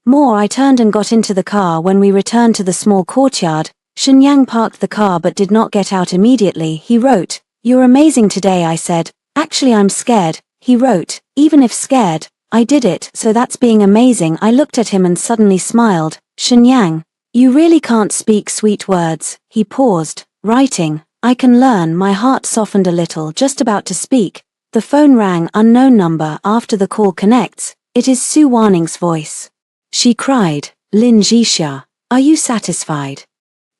more. I turned and got into the car. When we returned to the small courtyard, Shenyang parked the car but did not get out immediately. He wrote, "You're amazing today," I said. "Actually I'm scared." He wrote, "Even if scared, I did it, so that's being amazing." I looked at him and suddenly smiled. "Shenyang, you really can't speak sweet words." He paused, writing, "I can learn." My heart softened a little, just about to speak. The phone rang. Unknown number. After the call connects, it is Su Wanning's voice. She cried, "Lin Jixia, are you satisfied?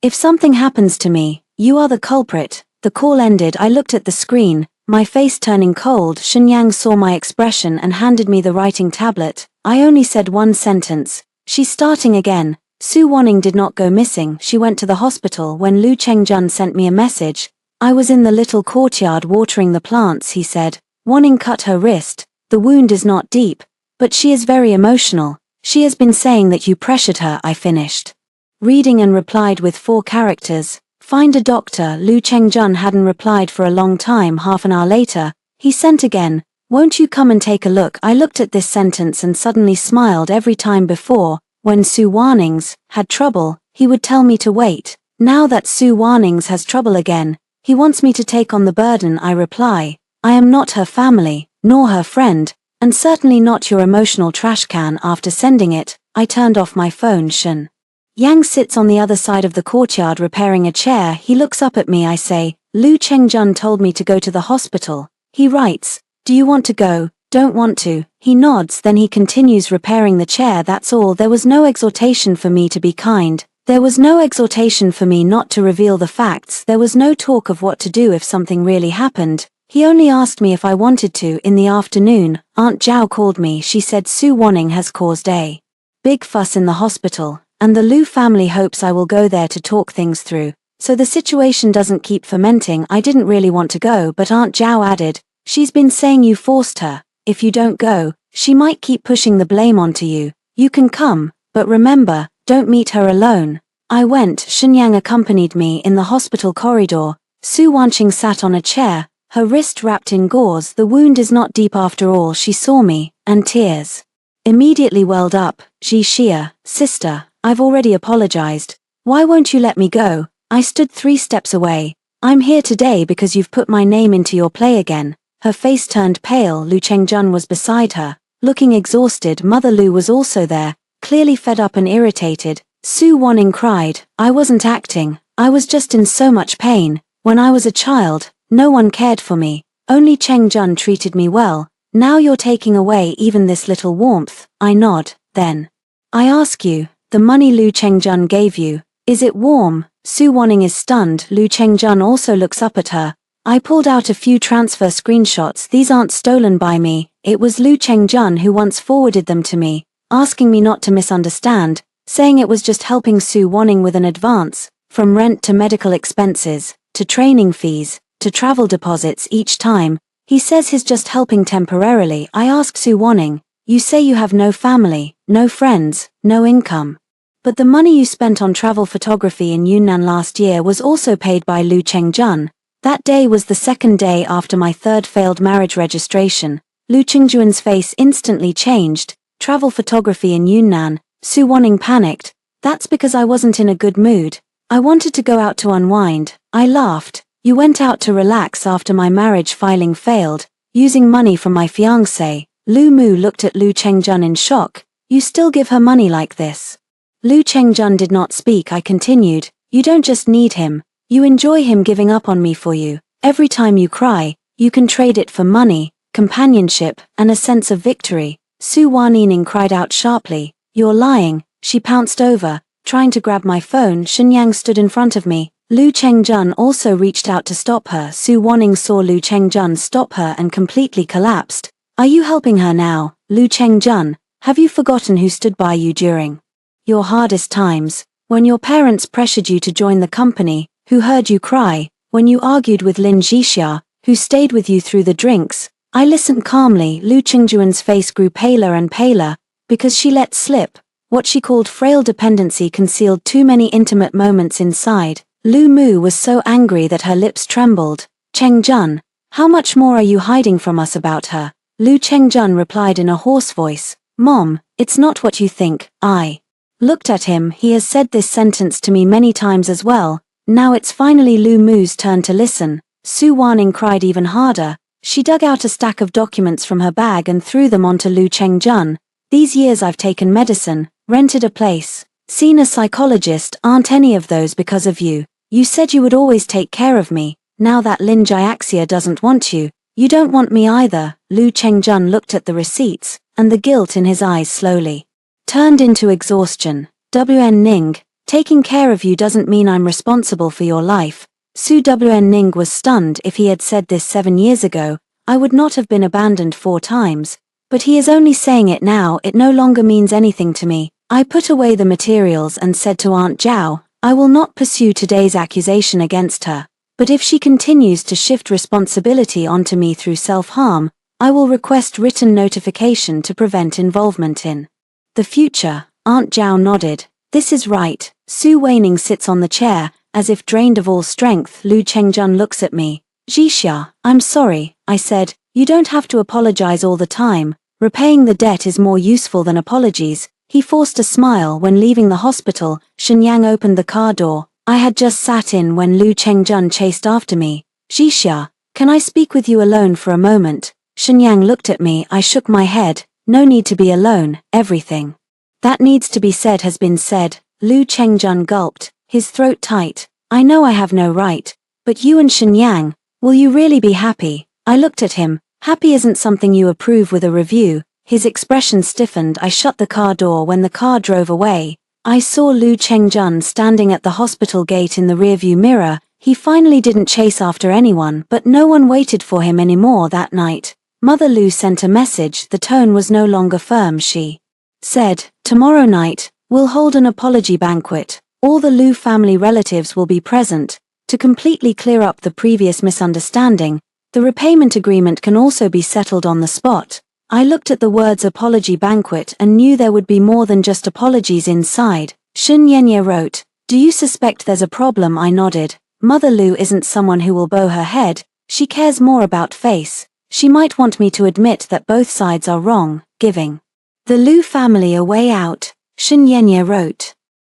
If something happens to me, you are the culprit." The call ended. I looked at the screen, my face turning cold. Shenyang saw my expression and handed me the writing tablet. I only said one sentence. "She's starting again." Su Wanning did not go missing. She went to the hospital. When Lu Chengjun sent me a message, I was in the little courtyard watering the plants. He said, "Wanning cut her wrist. The wound is not deep, but she is very emotional. She has been saying that you pressured her." I finished reading and replied with 4 characters. "Find a doctor." Lu Chengjun hadn't replied for a long time. Half an hour later, he sent again, "Won't you come and take a look?" I looked at this sentence and suddenly smiled. Every time before, when Su Wanning's had trouble, he would tell me to wait. Now that Su Wanning's has trouble again, he wants me to take on the burden. I reply, "I am not her family, nor her friend, and certainly not your emotional trash can." After sending it, I turned off my phone. Shen Yang sits on the other side of the courtyard repairing a chair. He looks up at me. I say, "Lu Chengjun told me to go to the hospital." He writes, "Do you want to go?" "Don't want to." He nods, then he continues repairing the chair. That's all. There was no exhortation for me to be kind. There was no exhortation for me not to reveal the facts. There was no talk of what to do if something really happened. He only asked me if I wanted to. In the afternoon, Aunt Zhao called me. She said Su Wanning has caused a big fuss in the hospital, and the Lu family hopes I will go there to talk things through, so the situation doesn't keep fermenting. I didn't really want to go, but Aunt Zhao added, "She's been saying you forced her. If you don't go, she might keep pushing the blame onto you. You can come, but remember, don't meet her alone." I went. Shenyang accompanied me. In the hospital corridor, Su Wanqing sat on a chair, her wrist wrapped in gauze. The wound is not deep after all. She saw me, and tears immediately welled up. "Jixia, sister, I've already apologized. Why won't you let me go?" I stood 3 steps away. I'm here today because you've put my name into your play again. Her face turned pale. Lu Chengjun was beside her, looking exhausted. Mother Lu was also there, clearly fed up and irritated. Su Wanning cried, I wasn't acting, I was just in so much pain. When I was a child, no one cared for me, only Chengjun treated me well. Now you're taking away even this little warmth. I nod. Then I ask you, the money Lu Chengjun gave you, is it warm? Su Wanning is stunned. Lu Chengjun also looks up at her. I pulled out a few transfer screenshots. These aren't stolen by me. It was Lu Chengjun who once forwarded them to me, asking me not to misunderstand, saying it was just helping Su Wanning with an advance, from rent to medical expenses, to training fees, to travel deposits each time. He says he's just helping temporarily. I ask Su Wanning, you say you have no family, no friends, no income. But the money you spent on travel photography in Yunnan last year was also paid by Lu Chengjun. That day was the second day after my third failed marriage registration. Lu Chengjun's face instantly changed. Travel photography in Yunnan. Su Wanning panicked. That's because I wasn't in a good mood. I wanted to go out to unwind. I laughed. You went out to relax after my marriage filing failed, using money from my fiancé. Lu Mu looked at Lu Chengjun in shock. You still give her money like this? Lu Chengjun did not speak. I continued, you don't just need him, you enjoy him giving up on me for you. Every time you cry, you can trade it for money, companionship, and a sense of victory. Su Wanning cried out sharply, you're lying. She pounced over, trying to grab my phone. Shenyang stood in front of me. Lu Chengjun also reached out to stop her. Su Wanning saw Lu Chengjun stop her and completely collapsed. Are you helping her now, Lu Chengjun? Have you forgotten who stood by you during your hardest times, when your parents pressured you to join the company, who heard you cry, when you argued with Lin Jixia, who stayed with you through the drinks? I listened calmly. Lu Chengjun's face grew paler and paler, because she let slip what she called frail dependency concealed too many intimate moments inside. Lu Mu was so angry that her lips trembled. Chengjun, how much more are you hiding from us about her? Lu Chengjun replied in a hoarse voice, Mom, it's not what you think. I looked at him. He has said this sentence to me many times as well. Now it's finally Lu Mu's turn to listen. Su Wanning cried even harder. She dug out a stack of documents from her bag and threw them onto Lu Chengjun. These years I've taken medicine, rented a place, seen a psychologist. Aren't any of those because of you? You said you would always take care of me. Now that Lin Jiaxia doesn't want you, you don't want me either. Lu Chengjun looked at the receipts, and the guilt in his eyes slowly turned into exhaustion. WN Ning, taking care of you doesn't mean I'm responsible for your life. Su WN Ning was stunned. If he had said this 7 years ago, I would not have been abandoned 4 times. But he is only saying it now. It no longer means anything to me. I put away the materials and said to Aunt Zhao, I will not pursue today's accusation against her. But if she continues to shift responsibility onto me through self-harm, I will request written notification to prevent involvement in the future. Aunt Zhao nodded. This is right. Su Wanning sits on the chair, as if drained of all strength. Lu Chengjun looks at me. Jixia, I'm sorry, I said. You don't have to apologize all the time. Repaying the debt is more useful than apologies. He forced a smile. When leaving the hospital, Shenyang opened the car door. I had just sat in when Lu Chengjun chased after me. Jixia, can I speak with you alone for a moment? Shenyang looked at me. I shook my head. No need to be alone. Everything that needs to be said has been said. Lu Chengjun gulped, his throat tight. I know I have no right, but you and Shenyang, will you really be happy? I looked at him. Happy isn't something you approve with a review. His expression stiffened. I shut the car door. When the car drove away, I saw Lu Chengjun standing at the hospital gate in the rearview mirror. He finally didn't chase after anyone, but no one waited for him anymore that night. Mother Lu sent a message. The tone was no longer firm. She said, tomorrow night, we'll hold an apology banquet. All the Lu family relatives will be present, to completely clear up the previous misunderstanding. The repayment agreement can also be settled on the spot. I looked at the words apology banquet and knew there would be more than just apologies inside. Shun Yenye wrote, do you suspect there's a problem? I nodded. Mother Lu isn't someone who will bow her head. She cares more about face. She might want me to admit that both sides are wrong, giving the Lu family a way out. Shun Yenye wrote.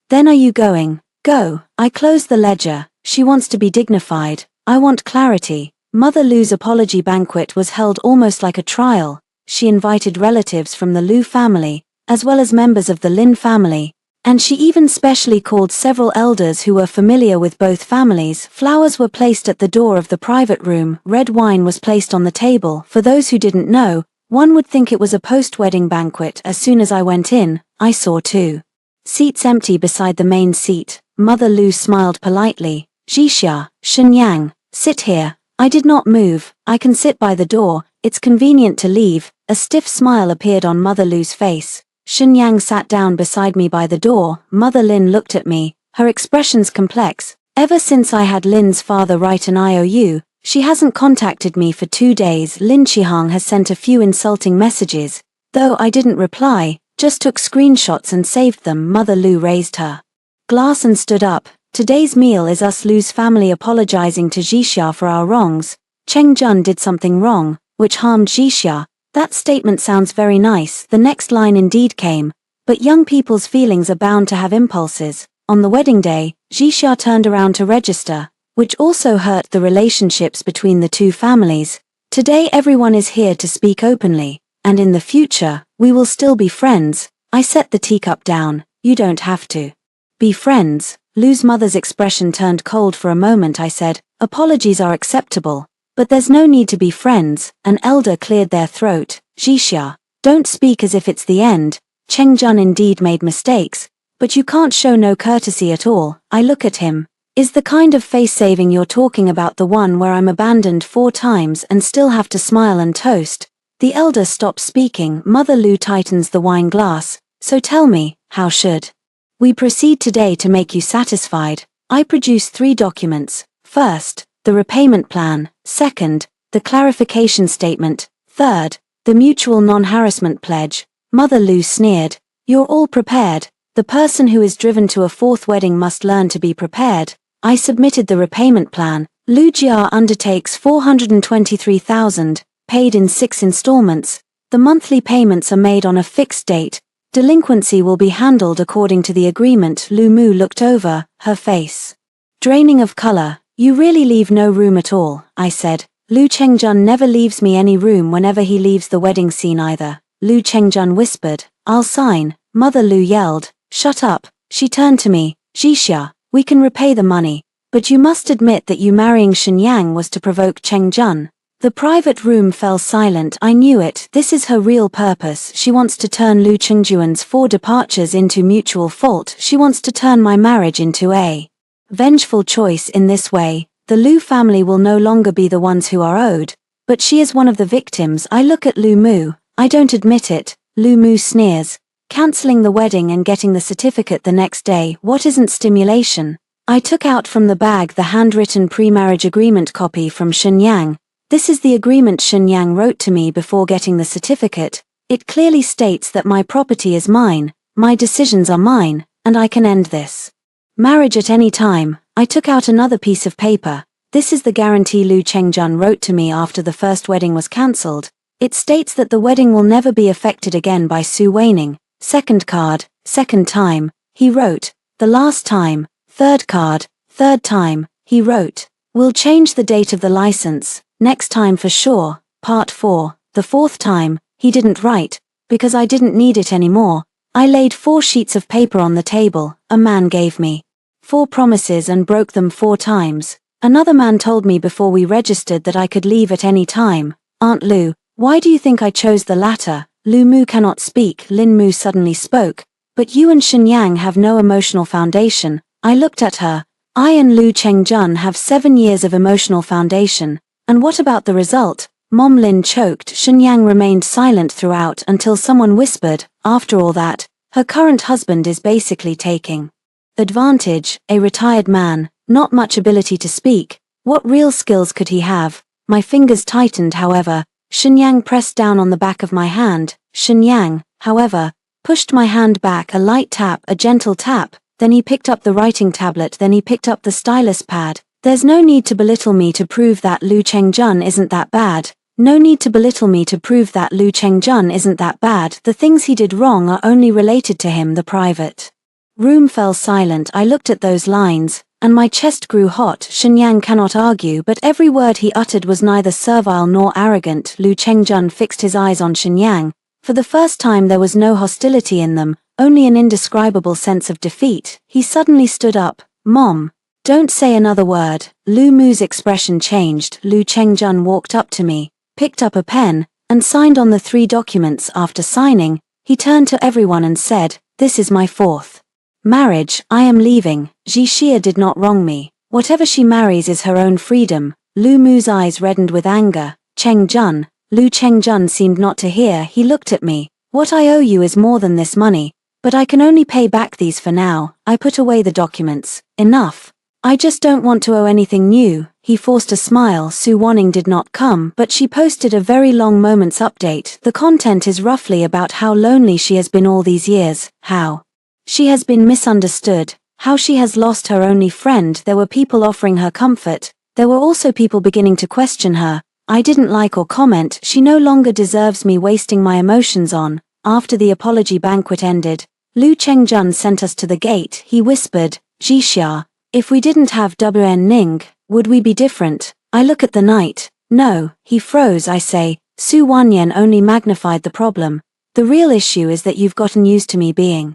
Then are you going? Go. I closed the ledger. She wants to be dignified. I want clarity. Mother Lu's apology banquet was held almost like a trial. She invited relatives from the Lu family, as well as members of the Lin family, and she even specially called several elders who were familiar with both families. Flowers were placed at the door of the private room, red wine was placed on the table. For those who didn't know, one would think it was a post-wedding banquet. As soon as I went in, I saw 2 seats empty beside the main seat. Mother Lu smiled politely. Jixia, Shenyang, sit here. I did not move. I can sit by the door, it's convenient to leave. A stiff smile appeared on Mother Lu's face. Shenyang sat down beside me by the door. Mother Lin looked at me, her expressions complex. Ever since I had Lin's father write an IOU, she hasn't contacted me for 2 days. Lin Qihang has sent a few insulting messages, though I didn't reply, just took screenshots and saved them. Mother Lu raised her glass and stood up. Today's meal is us Lu's family apologizing to Jixia for our wrongs. Cheng Jun did something wrong, which harmed Jixia. That statement sounds very nice. The next line indeed came, but young people's feelings are bound to have impulses. On the wedding day, Jixia turned around to register, which also hurt the relationships between the 2 families. Today everyone is here to speak openly, and in the future, we will still be friends. I set the teacup down. You don't have to be friends. Lu's mother's expression turned cold for a moment. I said, apologies are acceptable, but there's no need to be friends. An elder cleared their throat. Jixia, don't speak as if it's the end. Cheng Jun indeed made mistakes, but you can't show no courtesy at all. I look at him. Is the kind of face saving you're talking about the one where I'm abandoned 4 times and still have to smile and toast? The elder stops speaking. Mother Lu tightens the wine glass. So tell me, how should we proceed today to make you satisfied? I produce 3 documents. First, the repayment plan. Second, the clarification statement. Third, the mutual non-harassment pledge. Mother Lu sneered. You're all prepared. The person who is driven to a 4th wedding must learn to be prepared. I submitted the repayment plan. Lu Jia undertakes 423,000, paid in 6 installments. The monthly payments are made on a fixed date. Delinquency will be handled according to the agreement. Lu Mu looked over, her face draining of color. You really leave no room at all, I said. Lu Chengjun never leaves me any room whenever he leaves the wedding scene either. Lu Chengjun whispered, I'll sign. Mother Lu yelled, shut up. She turned to me, Jixia, we can repay the money, but you must admit that you marrying Shenyang was to provoke Chengjun. The private room fell silent. I knew it. This is her real purpose. She wants to turn Lu Chengjuan's 4 departures into mutual fault. She wants to turn my marriage into a vengeful choice. In this way, the Lu family will no longer be the ones who are owed, but she is one of the victims. I look at Lu Mu. I don't admit it. Lu Mu sneers, cancelling the wedding and getting the certificate the next day. What isn't stimulation? I took out from the bag the handwritten pre-marriage agreement copy from Shenyang. This is the agreement Shenyang wrote to me before getting the certificate. It clearly states that my property is mine, my decisions are mine, and I can end this marriage at any time. I took out another piece of paper. This is the guarantee Lu Chengjun wrote to me after the first wedding was cancelled. It states that the wedding will never be affected again by Su Weining. Second card, second time, he wrote. The last time, third card, third time, he wrote. We'll change the date of the license. Next time for sure. Part 4. The 4th time, he didn't write, because I didn't need it anymore. I laid 4 sheets of paper on the table. A man gave me 4 promises and broke them 4 times. Another man told me before we registered that I could leave at any time. Aunt Lu, why do you think I chose the latter? Lu Mu cannot speak. Lin Mu suddenly spoke. But you and Shenyang have no emotional foundation. I looked at her. I and Lu Chengjun have 7 years of emotional foundation. And what about the result? Mom Lin choked. Shenyang remained silent throughout until someone whispered, after all that, her current husband is basically taking advantage, a retired man, not much ability to speak. What real skills could he have? My fingers tightened. However, Shenyang pressed down on the back of my hand. Shenyang, however, pushed my hand back. A light tap, a gentle tap, then he picked up the writing tablet, then he picked up the stylus pad. There's no need to belittle me to prove that Lu Chengjun isn't that bad. No need to belittle me to prove that Lu Chengjun isn't that bad. The things he did wrong are only related to him. The private room fell silent. I looked at those lines. and my chest grew hot. Shenyang cannot argue, but every word he uttered was neither servile nor arrogant. Lu Chengjun fixed his eyes on Shenyang. For the first time there was no hostility in them, only an indescribable sense of defeat. He suddenly stood up. Mom, don't say another word. Lu Mu's expression changed. Lu Chengjun walked up to me, picked up a pen, and signed on the 3 documents. After signing, he turned to everyone and said, "This is my 4th marriage. I am leaving. Jixia did not wrong me. Whatever she marries is her own freedom." Lu Mu's eyes reddened with anger. Chengjun. Lu Chengjun seemed not to hear. He looked at me. "What I owe you is more than this money, but I can only pay back these for now." I put away the documents. "Enough. I just don't want to owe anything new." He forced a smile. Su Wanning did not come, but she posted a very long moments update. The content is roughly about how lonely she has been all these years, how she has been misunderstood, how she has lost her only friend. There were people offering her comfort. There were also people beginning to question her. I didn't like or comment. She no longer deserves me wasting my emotions on. After the apology banquet ended, Lu Chengjun sent us to the gate. He whispered, "Jixia, if we didn't have WN Ning, would we be different?" I look at the night. "No." He froze. I say, "Su Wanyan only magnified the problem. The real issue is that you've gotten used to me being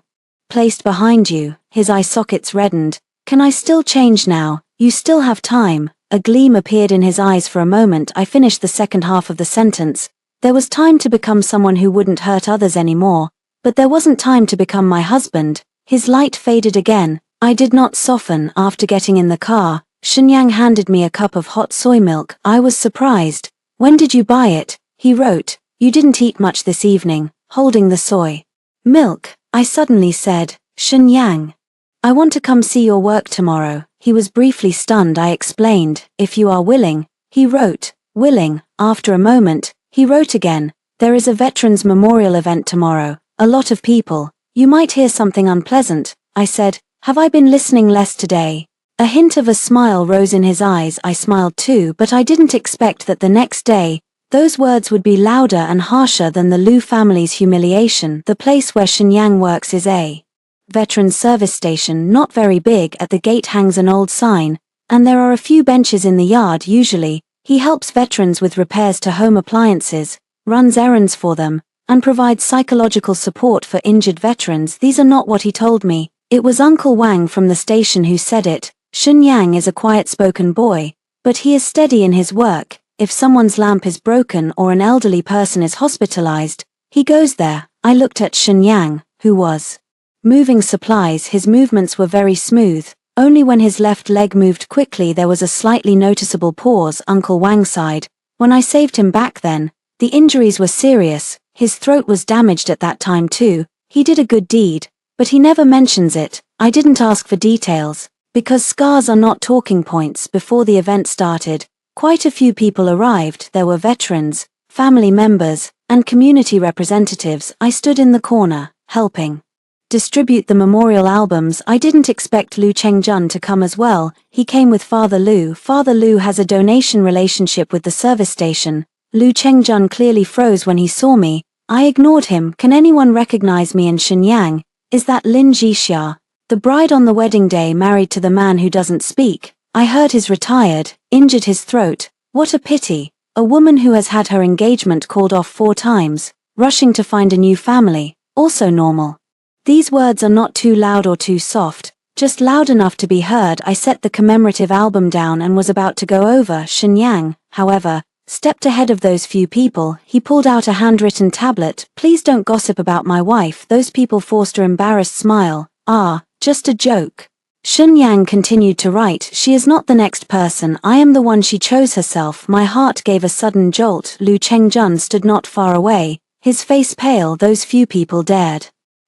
placed behind you." His eye sockets reddened. "Can I still change now? You still have time." A gleam appeared in his eyes for a moment. I finished the second half of the sentence. There was time to become someone who wouldn't hurt others anymore, but there wasn't time to become my husband. His light faded again. I did not soften. After getting in the car, Shenyang handed me a cup of hot soy milk. I was surprised. "When did you buy it?" He wrote, "You didn't eat much this evening," holding the soy milk. I suddenly said, "Shenyang, I want to come see your work tomorrow." He was briefly stunned. I explained, "If you are willing." He wrote, "Willing." After a moment, he wrote again, "There is a Veterans Memorial event tomorrow. A lot of people. You might hear something unpleasant." I said, "Have I been listening less today?" A hint of a smile rose in his eyes. I smiled too, but I didn't expect that the next day, those words would be louder and harsher than the Lu family's humiliation. The place where Shenyang works is a veterans service station, not very big. At the gate hangs an old sign, and there are a few benches in the yard. Usually, he helps veterans with repairs to home appliances, runs errands for them, and provides psychological support for injured veterans. These are not what he told me. It was Uncle Wang from the station who said it. Shenyang is a quiet-spoken boy, but he is steady in his work. If someone's lamp is broken or an elderly person is hospitalized, he goes there. I looked at Shenyang, who was moving supplies. His movements were very smooth. Only when his left leg moved quickly there was a slightly noticeable pause. Uncle Wang sighed. "When I saved him back then, the injuries were serious. His throat was damaged at that time too. He did a good deed, but he never mentions it." I didn't ask for details, because scars are not talking points. Before the event started, quite a few people arrived. There were veterans, family members, and community representatives. I stood in the corner, helping distribute the memorial albums. I didn't expect Lu Chengjun to come as well. He came with Father Lu. Father Lu has a donation relationship with the service station. Lu Chengjun clearly froze when he saw me. I ignored him. "Can anyone recognize me?" And Shenyang, "Is that Lin Jixia, the bride on the wedding day married to the man who doesn't speak?" I heard he's retired, injured his throat. What a pity. A woman who has had her engagement called off 4 times, rushing to find a new family, also normal. These words are not too loud or too soft, just loud enough to be heard. I set the commemorative album down and was about to go over. Shenyang, however, stepped ahead of those few people. He pulled out a handwritten tablet. "Please don't gossip about my wife." Those people forced an embarrassed smile. "Ah, just a joke." Shenyang continued to write, "She is not the next person. I am the one she chose herself." My heart gave a sudden jolt. Lu Chengjun stood not far away, his face pale. Those few people dared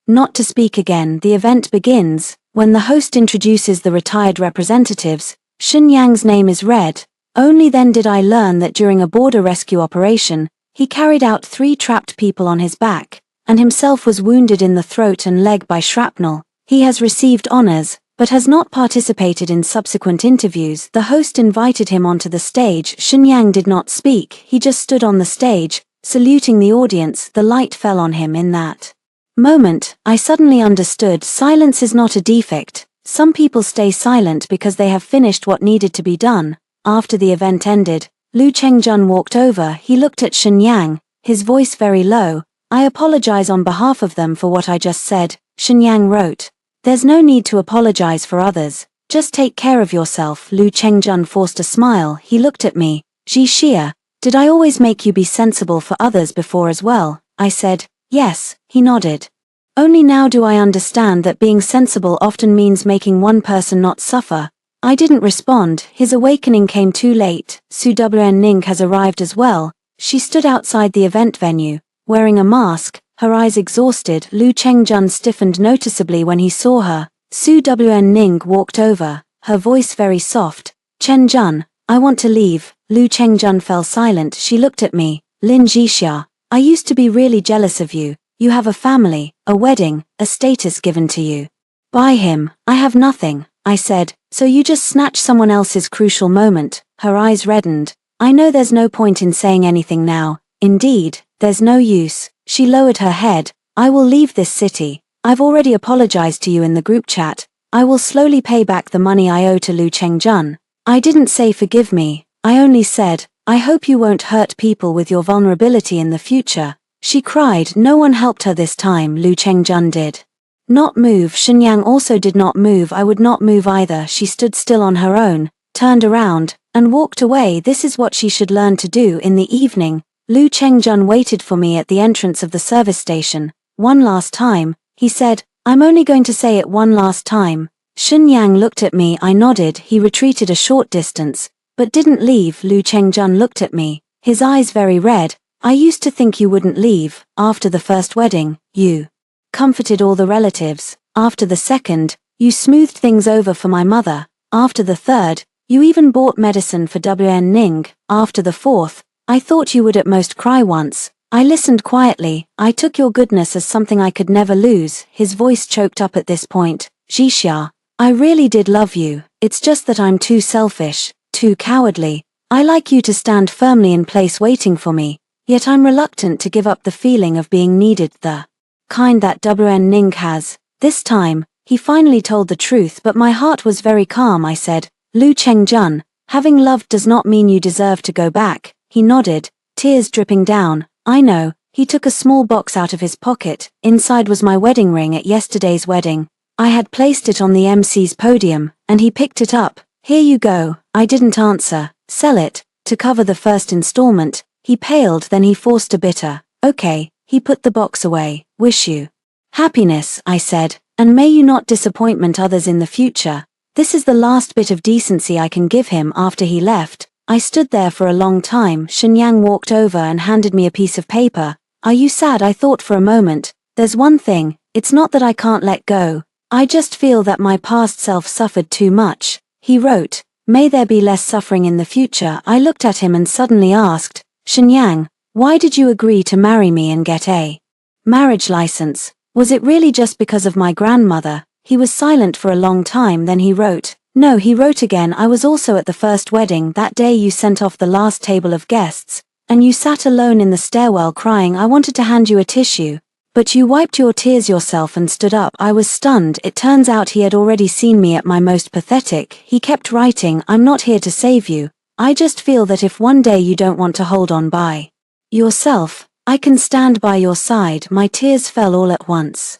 not to speak again. The event begins. When the host introduces the retired representatives, Shenyang's name is read. Only then did I learn that during a border rescue operation, he carried out 3 trapped people on his back, and himself was wounded in the throat and leg by shrapnel. He has received honors, but has not participated in subsequent interviews. The host invited him onto the stage. Shenyang did not speak. He just stood on the stage, saluting the audience. The light fell on him in that moment. I suddenly understood. Silence is not a defect. Some people stay silent because they have finished what needed to be done. After the event ended, Lu Chengjun walked over. He looked at Shenyang, his voice very low. I apologize on behalf of them for what I just said, Shenyang wrote. There's no need to apologize for others. Just take care of yourself. Lu Chengjun forced a smile. He looked at me. Ji Xia, did I always make you be sensible for others before as well? I said, yes. He nodded. Only now do I understand that being sensible often means making one person not suffer. I didn't respond. His awakening came too late. Su Wen has arrived as well. She stood outside the event venue, wearing a mask, her eyes exhausted. Lu Chengjun stiffened noticeably when he saw her. Su Wen walked over, her voice very soft. Chengjun, I want to leave. Lu Chengjun fell silent. She looked at me. Lin Jixia, I used to be really jealous of you. You have a family, a wedding, a status given to you. By him, I have nothing, I said, so you just snatch someone else's crucial moment. Her eyes reddened. I know there's no point in saying anything now. Indeed, there's no use. She lowered her head. I will leave this city. I've already apologized to you in the group chat. I will slowly pay back the money I owe to Lu Chengjun. I didn't say forgive me. I only said, I hope you won't hurt people with your vulnerability in the future. She cried. No one helped her this time. Lu Chengjun did not move. Shenyang also did not move. I would not move either. She stood still on her own, turned around, and walked away. This is what she should learn to do. In the evening, Lu Chengjun waited for me at the entrance of the service station. One last time, he said, I'm only going to say it one last time. Shenyang looked at me. I nodded. He retreated a short distance, but didn't leave. Lu Chengjun looked at me, his eyes very red. I used to think you wouldn't leave. After the first wedding, you comforted all the relatives. After the second, you smoothed things over for my mother. After the third, you even bought medicine for Ning. After the fourth, I thought you would at most cry once. I listened quietly. I took your goodness as something I could never lose. His voice choked up at this point. Jixia, I really did love you. It's just that I'm too selfish, too cowardly. I like you to stand firmly in place waiting for me. Yet I'm reluctant to give up the feeling of being needed, the kind that Ning has. This time, he finally told the truth, but my heart was very calm. I said, Lu Chengjun, having loved does not mean you deserve to go back. He nodded, tears dripping down. I know. He took a small box out of his pocket. Inside was my wedding ring at yesterday's wedding. I had placed it on the MC's podium, and he picked it up. Here you go. I didn't answer. Sell it, to cover the first installment. He paled, then he forced a bitter, okay. He put the box away. Wish you happiness, I said, and may you not disappointment others in the future. This is the last bit of decency I can give him. After he left, I stood there for a long time. Shenyang walked over and handed me a piece of paper. Are you sad? I thought for a moment. There's one thing, it's not that I can't let go. I just feel that my past self suffered too much. He wrote, may there be less suffering in the future. I looked at him and suddenly asked, Shenyang, why did you agree to marry me and get a marriage license? Was it really just because of my grandmother? He was silent for a long time, then he wrote, no. He wrote again, I was also at the first wedding. That day you sent off the last table of guests, and you sat alone in the stairwell crying. I wanted to hand you a tissue, but you wiped your tears yourself and stood up. I was stunned. It turns out he had already seen me at my most pathetic. He kept writing, I'm not here to save you. I just feel that if one day you don't want to hold on by yourself, I can stand by your side. My tears fell all at once.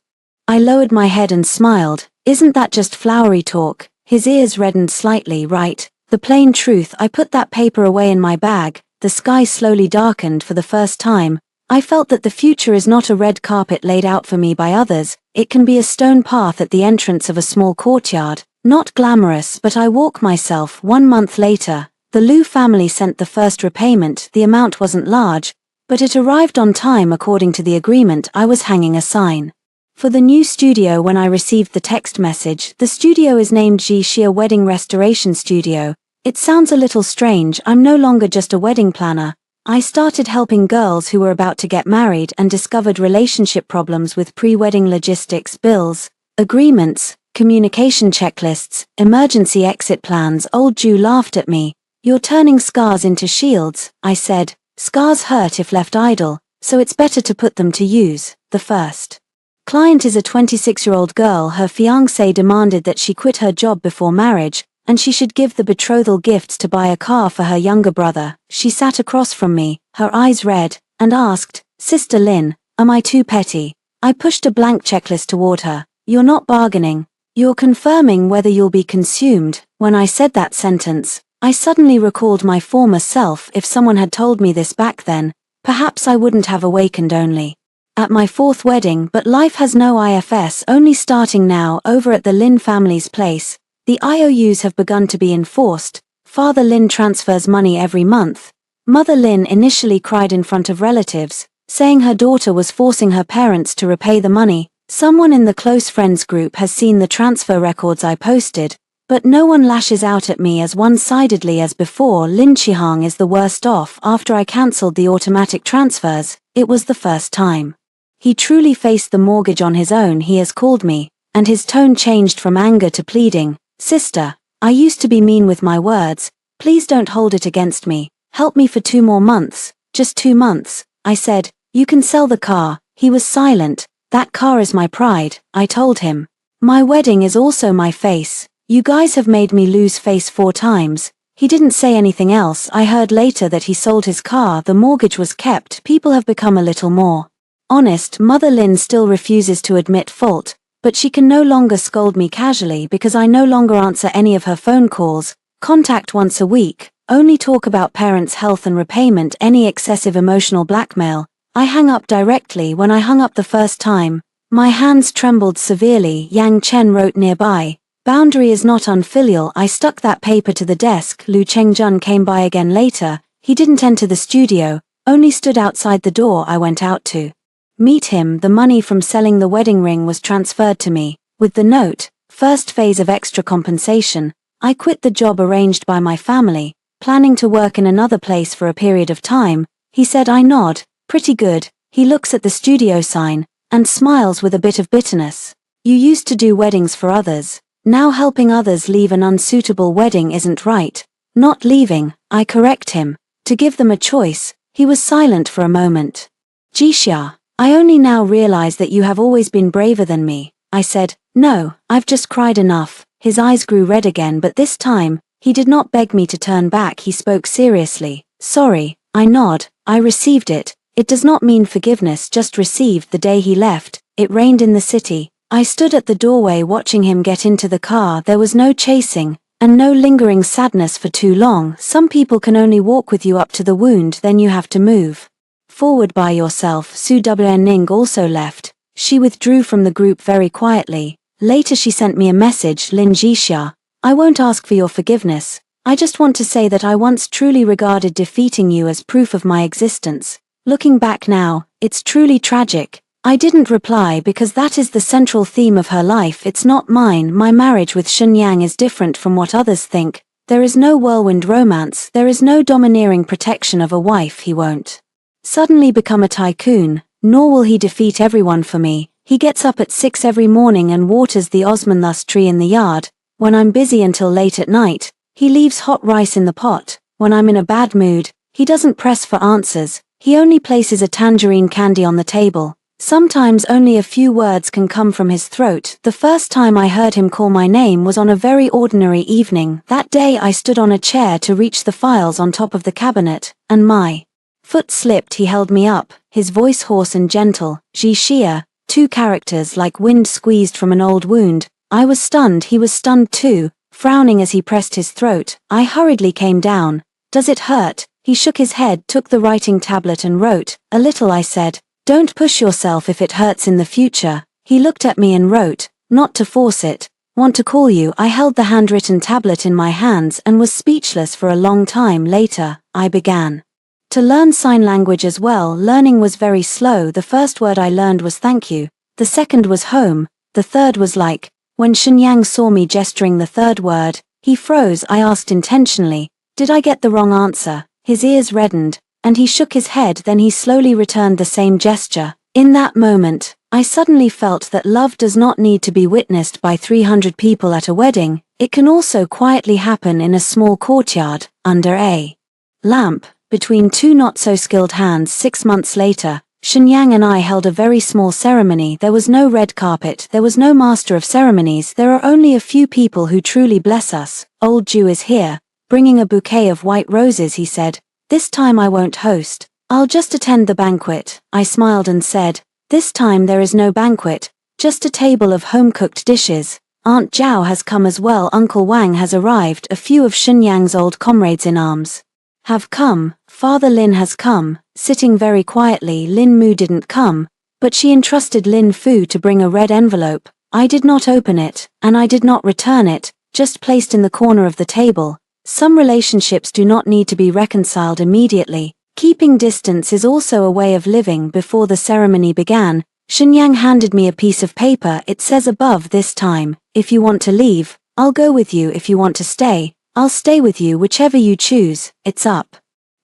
I lowered my head and smiled. Isn't that just flowery talk? His ears reddened slightly. Right, the plain truth. I put that paper away in my bag. The sky slowly darkened. For the first time, I felt that the future is not a red carpet laid out for me by others. It can be a stone path at the entrance of a small courtyard. Not glamorous, but I walk myself. 1 month later, the Lu family sent the first repayment. The amount wasn't large, but it arrived on time according to the agreement. I was hanging a sign for the new studio when I received the text message. The studio is named Ji Xia Wedding Restoration Studio. It sounds a little strange. I'm no longer just a wedding planner. I started helping girls who were about to get married and discovered relationship problems with pre-wedding logistics, bills, agreements, communication checklists, emergency exit plans. Old Jew laughed at me. You're turning scars into shields, I said. Scars hurt if left idle, so it's better to put them to use. The first Client is a 26-year-old girl. Her fiancé demanded that she quit her job before marriage, and she should give the betrothal gifts to buy a car for her younger brother. She sat across from me, her eyes red, and asked, "Sister Lynn, am I too petty?" I pushed a blank checklist toward her. "You're not bargaining. You're confirming whether you'll be consumed." When I said that sentence, I suddenly recalled my former self. If someone had told me this back then, perhaps I wouldn't have awakened only at my fourth wedding. But life has no ifs, only starting now. Over at the Lynn family's place, the IOUs have begun to be enforced. Father Lynn transfers money every month. Mother Lynn initially cried in front of relatives, saying her daughter was forcing her parents to repay the money. Someone in the close friends group has seen the transfer records I posted, but no one lashes out at me as one-sidedly as before. Lin Chihang is the worst off. After I cancelled the automatic transfers, it was the first time he truly faced the mortgage on his own. He has called me, and his tone changed from anger to pleading. "Sister, I used to be mean with my words. Please don't hold it against me. Help me for 2 more months, just 2 months." I said, "You can sell the car." He was silent. "That car is my pride," I told him. "My wedding is also my face. You guys have made me lose face 4 times. He didn't say anything else. I heard later that he sold his car. The mortgage was kept. People have become a little more honest. Mother Lynn still refuses to admit fault, but she can no longer scold me casually because I no longer answer any of her phone calls, contact once a week, only talk about parents' health and repayment. Any excessive emotional blackmail, I hang up directly. When I hung up the first time, my hands trembled severely. Yang Chen wrote nearby, "Boundary is not unfilial." I stuck that paper to the desk. Lu Chengjun came by again later. He didn't enter the studio, only stood outside the door. I went out to meet him. The money from selling the wedding ring was transferred to me, with the note, "First phase of extra compensation." I quit the job arranged by my family, planning to work in another place for a period of time. He said. I nod. "Pretty good." He looks at the studio sign, and smiles with a bit of bitterness. "You used to do weddings for others. Now helping others leave an unsuitable wedding isn't right." "Not leaving," I correct him. "To give them a choice." He was silent for a moment. "Jixia, I only now realize that you have always been braver than me." I said, "No, I've just cried enough." His eyes grew red again, but this time, he did not beg me to turn back. He spoke seriously. "Sorry." I nod. "I received it. It does not mean forgiveness, just received." The day he left, it rained in the city. I stood at the doorway watching him get into the car. There was no chasing, and no lingering sadness for too long. Some people can only walk with you up to the wound, then you have to move forward by yourself. Su Ning also left. She withdrew from the group very quietly. Later she sent me a message. "Lin Jixia, I won't ask for your forgiveness. I just want to say that I once truly regarded defeating you as proof of my existence. Looking back now, it's truly tragic." I didn't reply because that is the central theme of her life. It's not mine. My marriage with Shenyang is different from what others think. There is no whirlwind romance. There is no domineering protection of a wife. He won't suddenly become a tycoon, nor will he defeat everyone for me. He gets up at 6 every morning and waters the osmanthus tree in the yard. When I'm busy until late at night, he leaves hot rice in the pot. When I'm in a bad mood, he doesn't press for answers. He only places a tangerine candy on the table. Sometimes only a few words can come from his throat. The first time I heard him call my name was on a very ordinary evening. That day I stood on a chair to reach the files on top of the cabinet, and my foot slipped. He held me up, his voice hoarse and gentle. "Jixia," 2 characters like wind squeezed from an old wound. I was stunned. He was stunned too, frowning as he pressed his throat. I hurriedly came down. "Does it hurt?" He shook his head, took the writing tablet and wrote. "A little," I said. "Don't push yourself if it hurts in the future." He looked at me and wrote, "Not to force it. Want to call you." I held the handwritten tablet in my hands and was speechless for a long time. Later, I began to learn sign language as well. Learning was very slow. The first word I learned was thank you. The second was home. The third was like. When Shenyang saw me gesturing the third word, he froze. I asked intentionally, "Did I get the wrong answer?" His ears reddened, and he shook his head. Then he slowly returned the same gesture. In that moment, I suddenly felt that love does not need to be witnessed by 300 people at a wedding. It can also quietly happen in a small courtyard, under a lamp, between 2 not-so-skilled hands. 6 months later, Shenyang and I held a very small ceremony. There was no red carpet, there was no master of ceremonies, there are only a few people who truly bless us. Old Jew is here, bringing a bouquet of white roses, he said. This time I won't host. I'll just attend the banquet. I smiled and said, this time there is no banquet, just a table of home-cooked dishes. Aunt Zhao has come as well. Uncle Wang has arrived. A few of Shenyang's old comrades in arms have come. Father Lin has come. Sitting very quietly, Lin Mu didn't come, but she entrusted Lin Fu to bring a red envelope. I did not open it, and I did not return it, just placed in the corner of the table. Some relationships do not need to be reconciled immediately. Keeping distance is also a way of living. Before the ceremony began, Shenyang handed me a piece of paper. It says above, this time, if you want to leave, I'll go with you. If you want to stay, I'll stay with you. Whichever you choose, it's up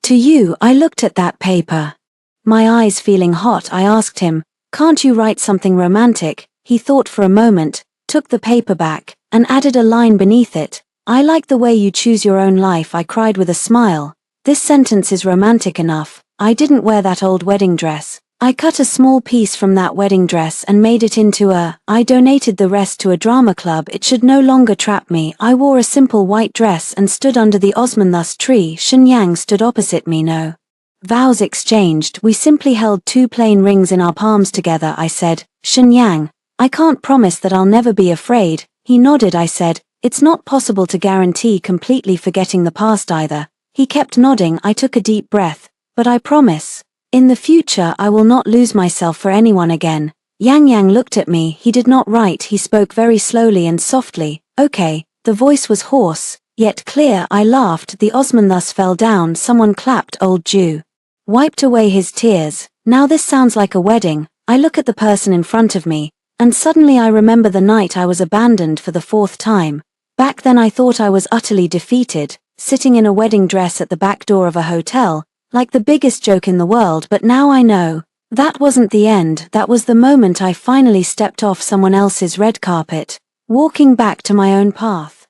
to you. I looked at that paper, my eyes feeling hot. I asked him, can't you write something romantic? He thought for a moment, took the paper back, and added a line beneath it. I like the way you choose your own life. I cried with a smile. This sentence is romantic enough. I didn't wear that old wedding dress. I cut a small piece from that wedding dress and made it into I donated the rest to a drama club. It should no longer trap me. I wore a simple white dress and stood under the Osmanthus tree. Shenyang stood opposite me. No vows exchanged. We simply held two plain rings in our palms together. I said, Shenyang, I can't promise that I'll never be afraid. He nodded. I said, it's not possible to guarantee completely forgetting the past either. He kept nodding. I took a deep breath. But I promise, in the future I will not lose myself for anyone again. Yang Yang looked at me. He did not write. He spoke very slowly and softly. Okay. The voice was hoarse, yet clear. I laughed. The Osmanthus fell down. Someone clapped. Old Jew wiped away his tears. Now this sounds like a wedding. I look at the person in front of me, and suddenly I remember the night I was abandoned for the 4th time. Back then I thought I was utterly defeated, sitting in a wedding dress at the back door of a hotel, like the biggest joke in the world. But now I know, that wasn't the end. That was the moment I finally stepped off someone else's red carpet, walking back to my own path.